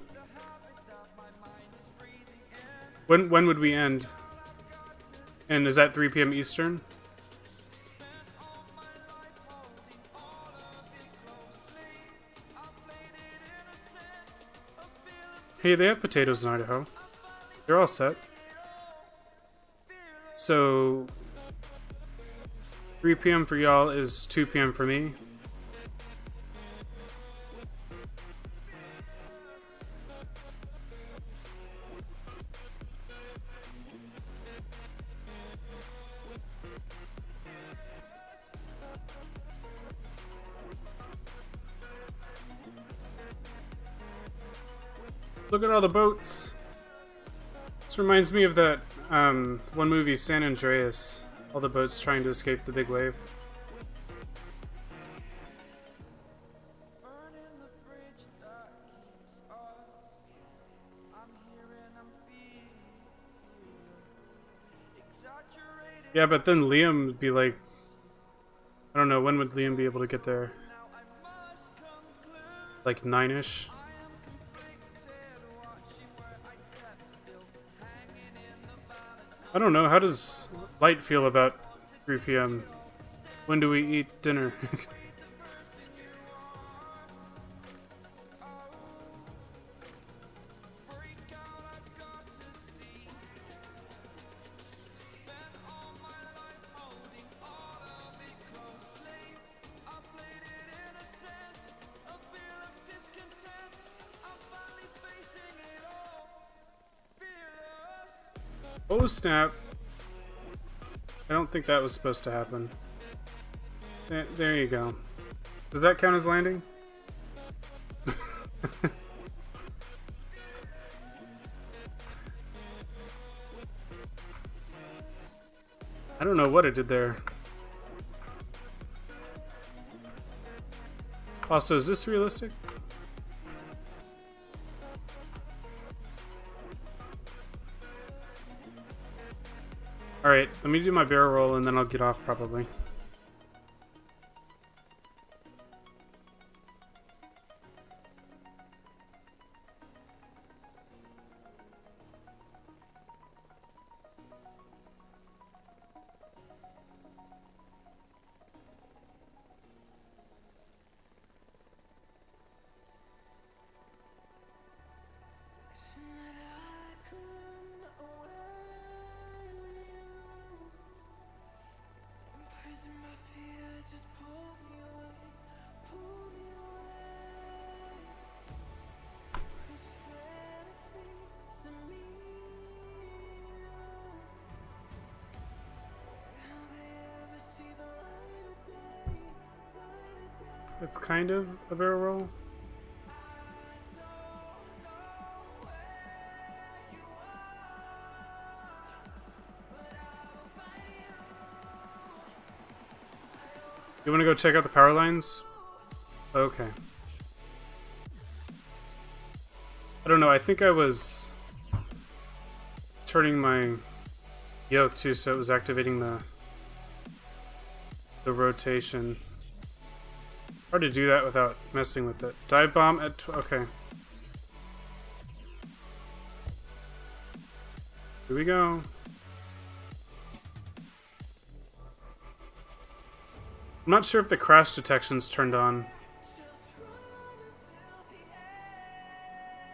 When would we end? And is that 3 p.m. Eastern? Hey, they have potatoes in Idaho. They're all set. So 3 p.m. for y'all is 2 p.m. for me. Look at all the boats. This reminds me of that one movie, San Andreas. All the boats trying to escape the big wave. Yeah, but then Liam would be like, I don't know, when would Liam be able to get there? Like 9-ish? I don't know, how does Light feel about 3 p.m.? When do we eat dinner? Oh snap. I don't think that was supposed to happen. There you go. Does that count as landing? I don't know what it did there. Also, is this realistic? Alright, let me do my barrel roll and then I'll get off probably. It's kind of a barrel roll. You want to go check out the power lines? Okay. I don't know, I think I was turning my yoke too, so it was activating the rotation. Hard to do that without messing with it. Dive bomb at okay. Here we go. I'm not sure if the crash detection's turned on.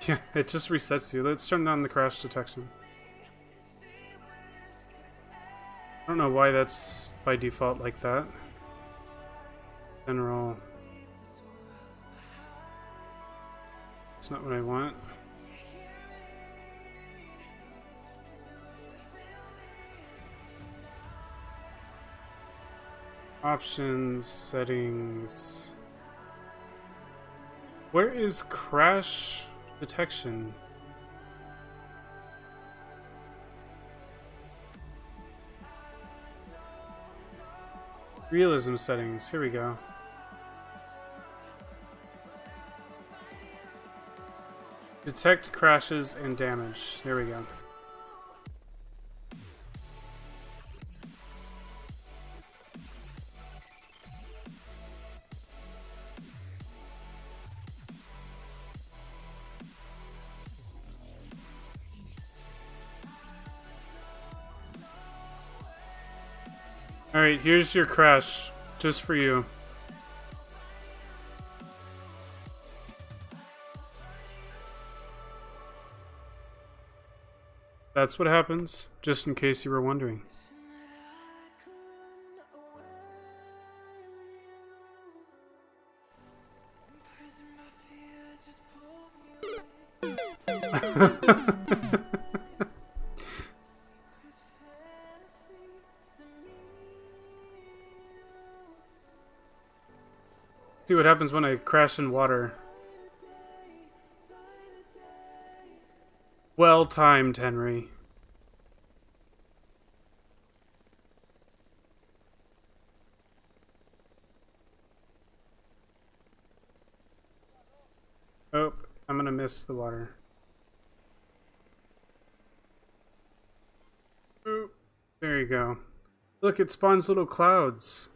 Yeah, it just resets you. Let's turn on the crash detection. I don't know why that's by default like that. General. That's not what I want. Options, settings. Where is crash detection? Realism settings. Here we go. Detect crashes and damage. There we go. Alright, here's your crash. Just for you. That's what happens, just in case you were wondering. See what happens when I crash in water. Well timed, Henry. Oh, I'm gonna miss the water. Oh, there you go. Look, it spawns little clouds.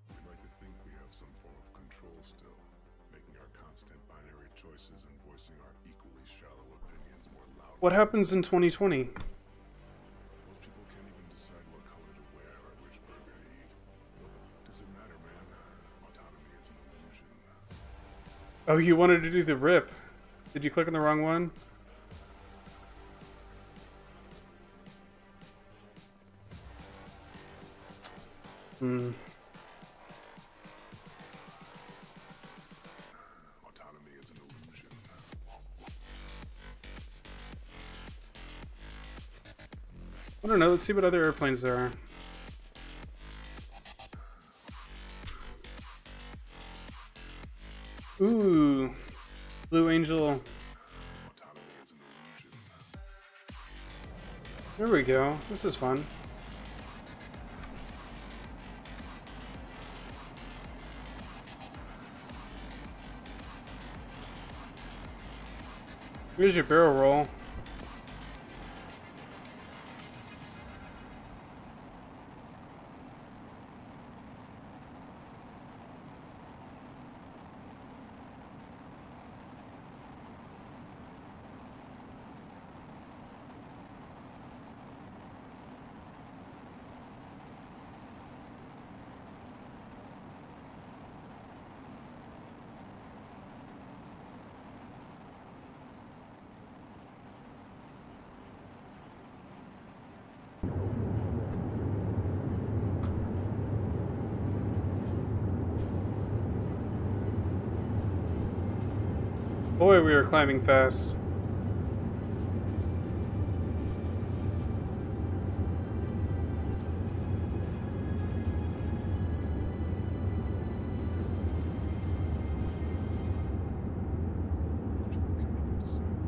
We'd like to think we have some form of control still, making our constant binary choices and voicing our equally shallow opinions more loudly. What happens in 2020? Most people can't even decide what color to wear or which burger to eat. Well, but does it matter, man? Autonomy is an illusion. Oh, you wanted to do the rip. Did you click on the wrong one? Hmm. Autonomy is an illusion. I don't know. Let's see what other airplanes there are. Ooh. Blue Angel. Autonomy is an illusion. There we go. This is fun. Here's your barrel roll. Boy, we are climbing fast.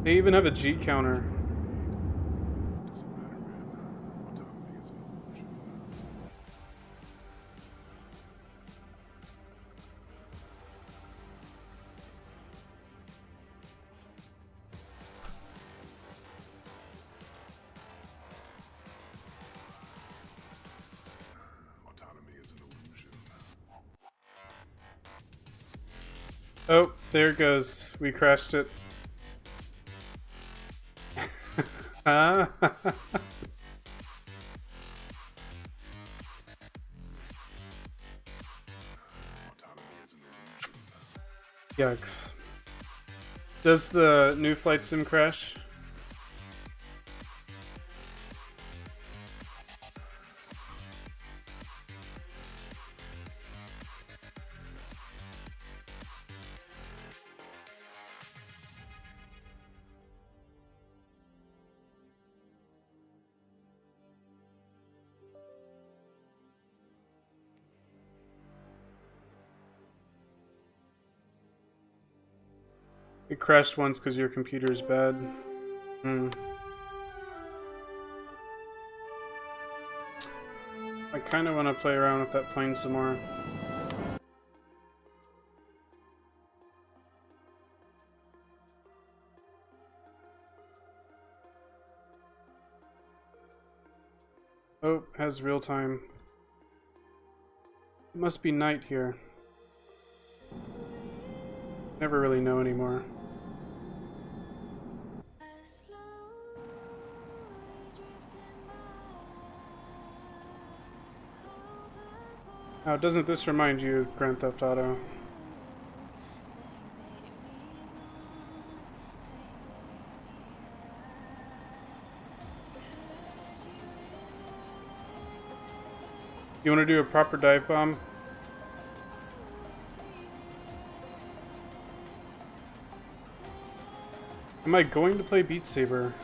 They even have a G counter. Does it matter, man? Autonomy is an illusion. Autonomy is an illusion. Oh, there it goes. We crashed it. Ah. Autonomy is an illusion. Yikes. Does the new flight sim crash? It crashed once because your computer's bad. Hmm. My I kind of want to play around with that plane some more. Oh, has real time. It must be night here. Never really know anymore. Now, doesn't this remind you of Grand Theft Auto? You want to do a proper dive bomb? Am I going to play Beat Saber?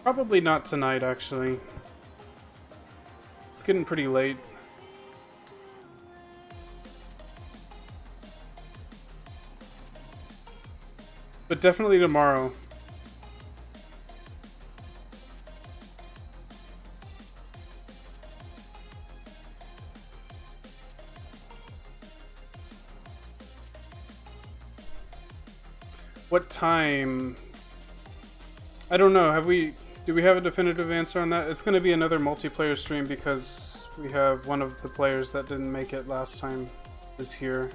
Probably not tonight, actually. It's getting pretty late. But definitely tomorrow. What time? I don't know. Do we have a definitive answer on that? It's going to be another multiplayer stream because we have one of the players that didn't make it last time is here.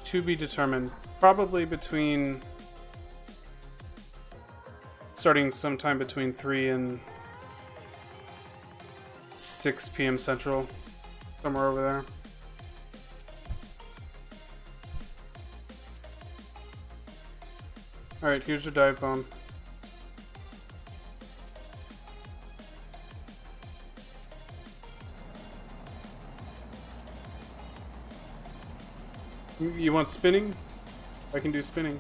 To be determined. Probably starting sometime between 3 and 6 p.m. Central. Somewhere over there. Alright, here's your dive bomb. You want spinning? I can do spinning.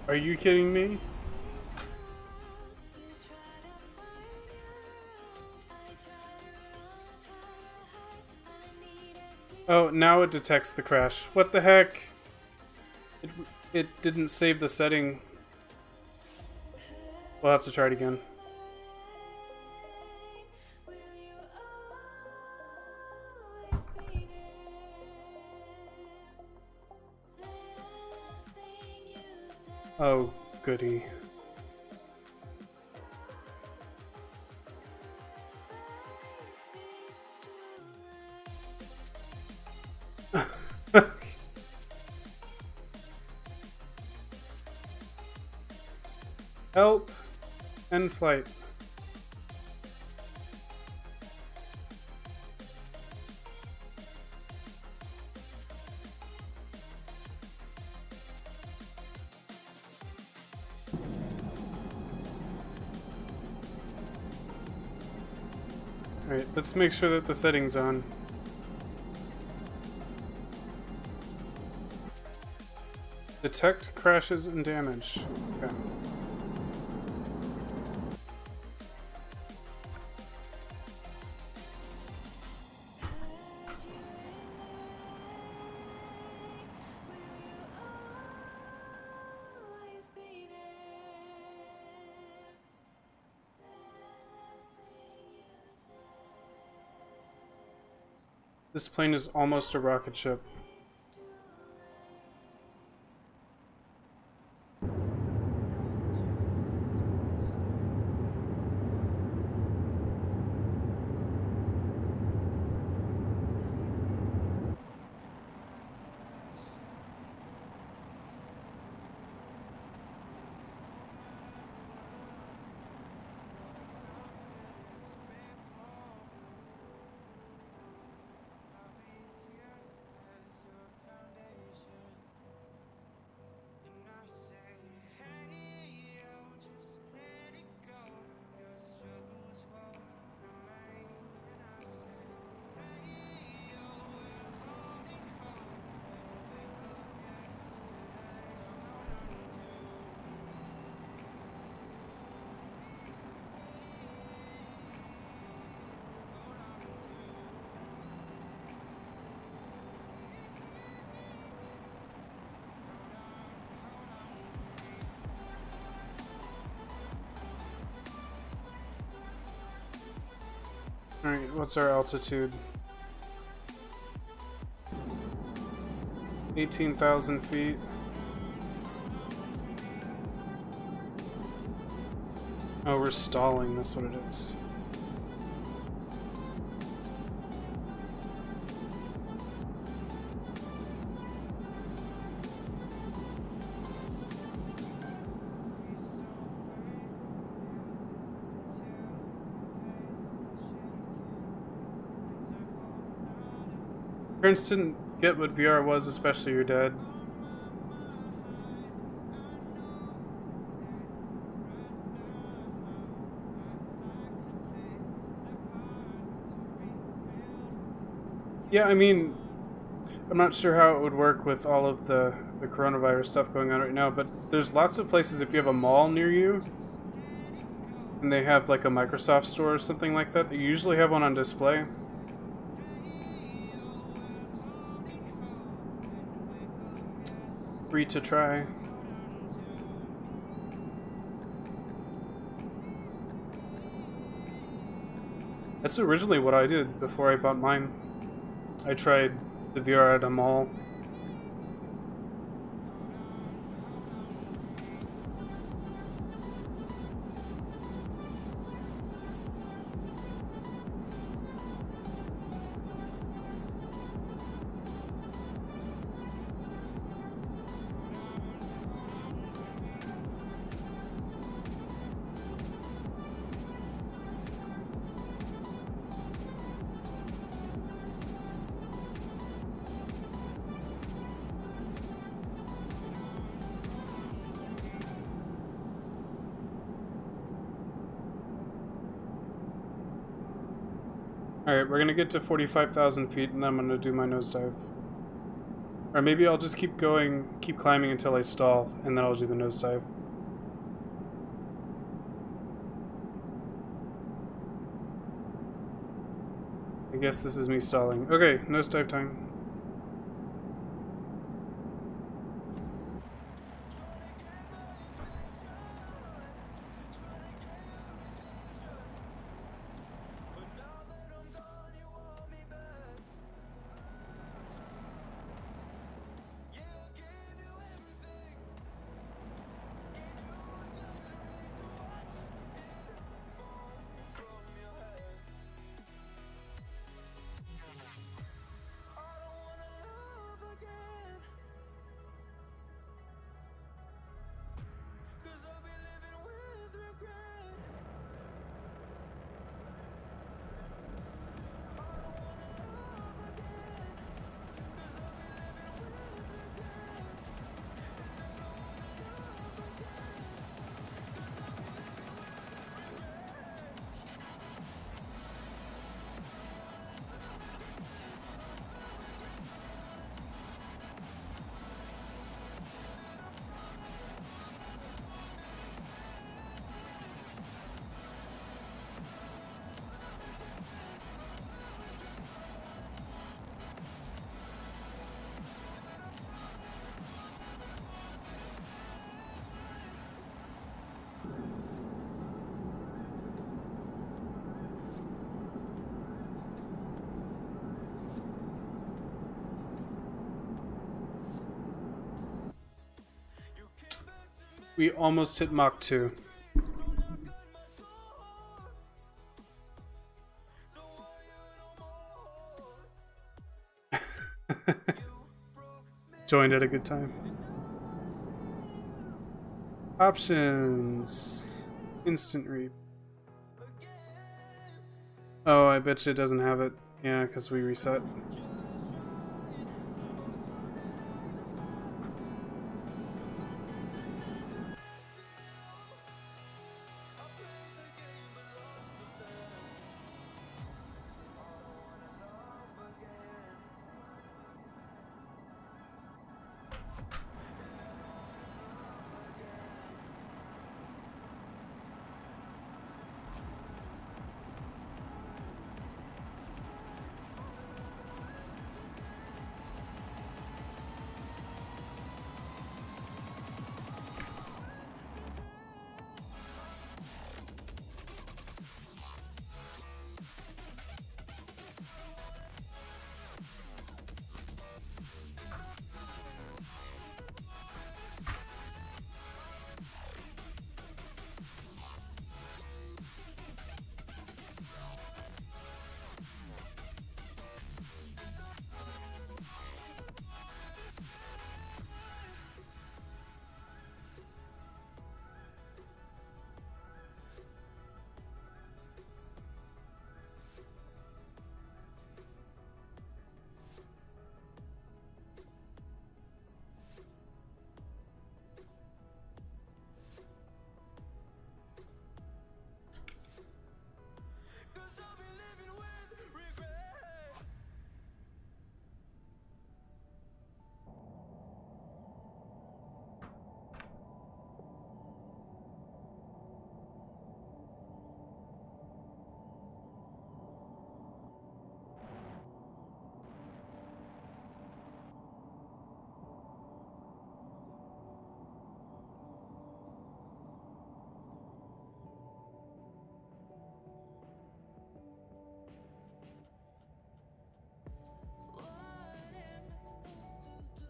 Are you kidding me? Oh, now it detects the crash. What the heck? It didn't save the setting. We'll have to try it again. Oh, goody. Help and flight. Alright, let's make sure that the setting's on. Detect crashes and damage. Okay. This plane is almost a rocket ship. Alright, what's our altitude? 18,000 feet. Oh, we're stalling, that's what it is. Parents didn't get what VR was, especially your dad. Yeah, I mean, I'm not sure how it would work with all of the coronavirus stuff going on right now, but there's lots of places if you have a mall near you and they have like a Microsoft store or something like that, they usually have one on display. Free to try. That's originally what I did before I bought mine. I tried the VR at a mall. Alright, we're gonna get to 45,000 feet and then I'm gonna do my nosedive. Or maybe I'll just keep going, keep climbing until I stall, and then I'll do the nosedive. I guess this is me stalling. Okay, nosedive time. We almost hit Mach 2. Joined at a good time. Options. Instant reap. Oh, I bet you it doesn't have it. Yeah, because we reset.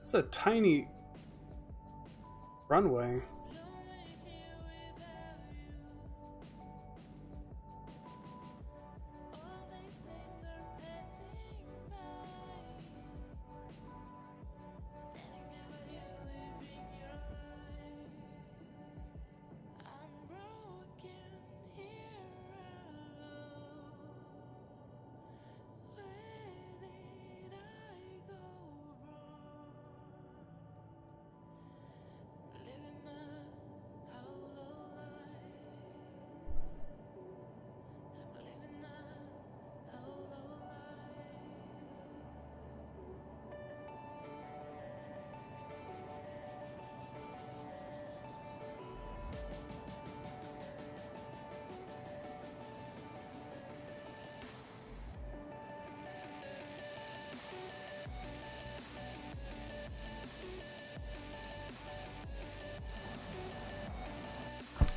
It's a tiny runway.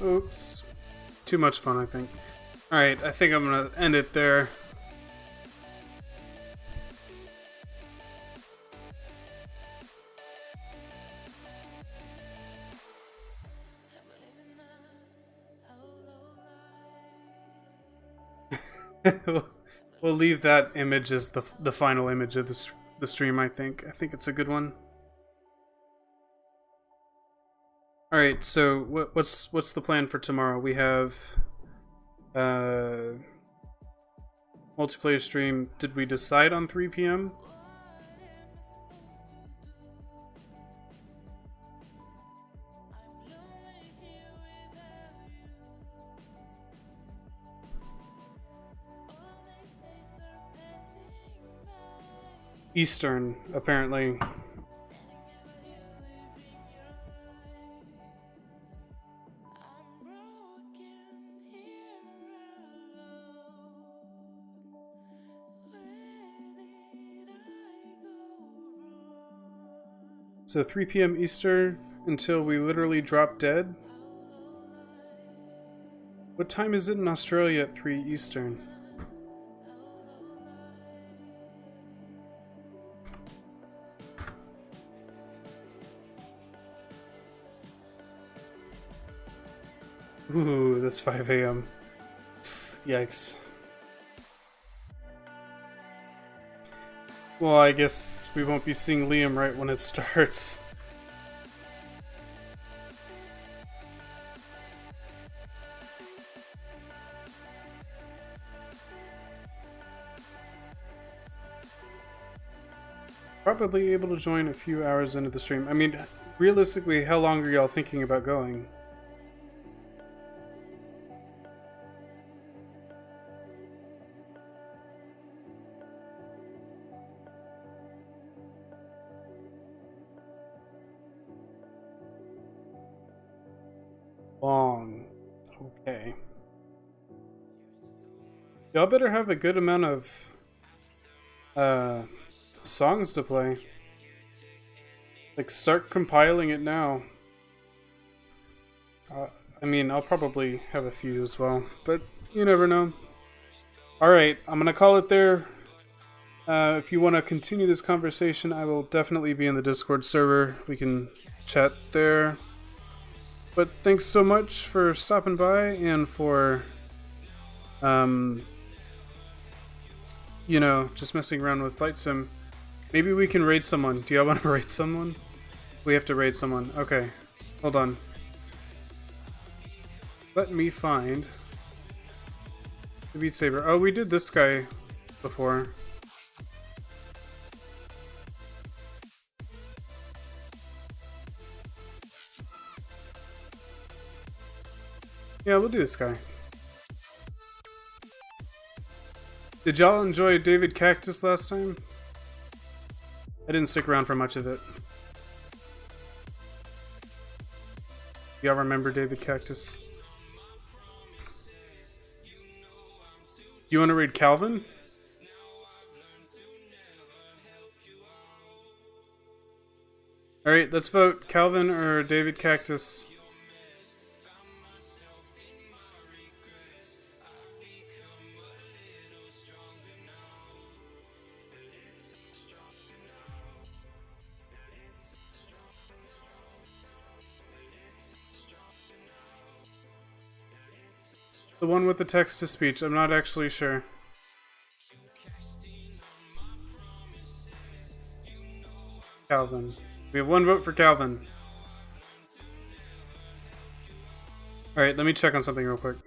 Oops. Too much fun, I think. Alright, I think I'm gonna end it there. We'll leave that image as the final image of the stream, I think. I think it's a good one. Alright, so what's the plan for tomorrow? We have multiplayer stream. Did we decide on 3 p.m.? Eastern, apparently. So 3 p.m. Eastern until we literally drop dead? What time is it in Australia at 3 Eastern? Ooh, that's 5 a.m. Yikes. Well, I guess we won't be seeing Liam right when it starts. Probably able to join a few hours into the stream. I mean, realistically, how long are y'all thinking about going? Long. Okay. Y'all better have a good amount of songs to play. Like, start compiling it now. I mean, I'll probably have a few as well, but you never know. Alright, I'm gonna call it there. If you want to continue this conversation, I will definitely be in the Discord server. We can chat there. But thanks so much for stopping by and for, you know, just messing around with Flight Sim. Maybe we can raid someone. Do y'all want to raid someone? We have to raid someone. Okay, hold on. Let me find the Beat Saber. Oh, we did this guy before. Yeah, we'll do this guy. Did y'all enjoy David Cactus last time? I didn't stick around for much of it. Y'all remember David Cactus? You want to read Calvin? Alright, let's vote Calvin or David Cactus. The one with the text to speech. I'm not actually sure. Calvin. We have one vote for Calvin. Alright, let me check on something real quick.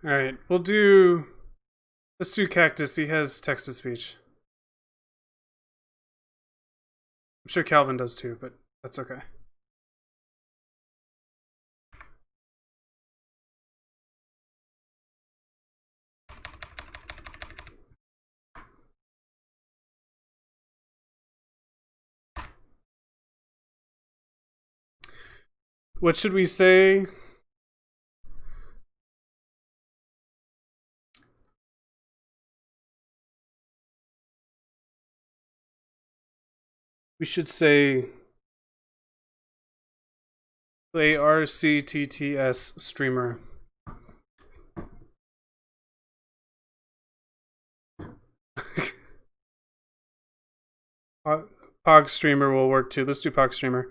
Alright, let's do Cactus. He has text to speech. I'm sure Calvin does too, but that's okay. What should we say? We should say play RCTTS streamer. Pog streamer will work too. Let's do Pog streamer.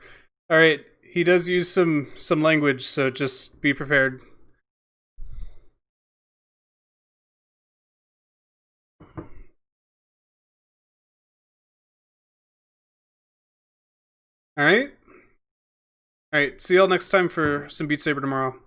All right, he does use some language, so just be prepared. All right. See y'all next time for some Beat Saber tomorrow.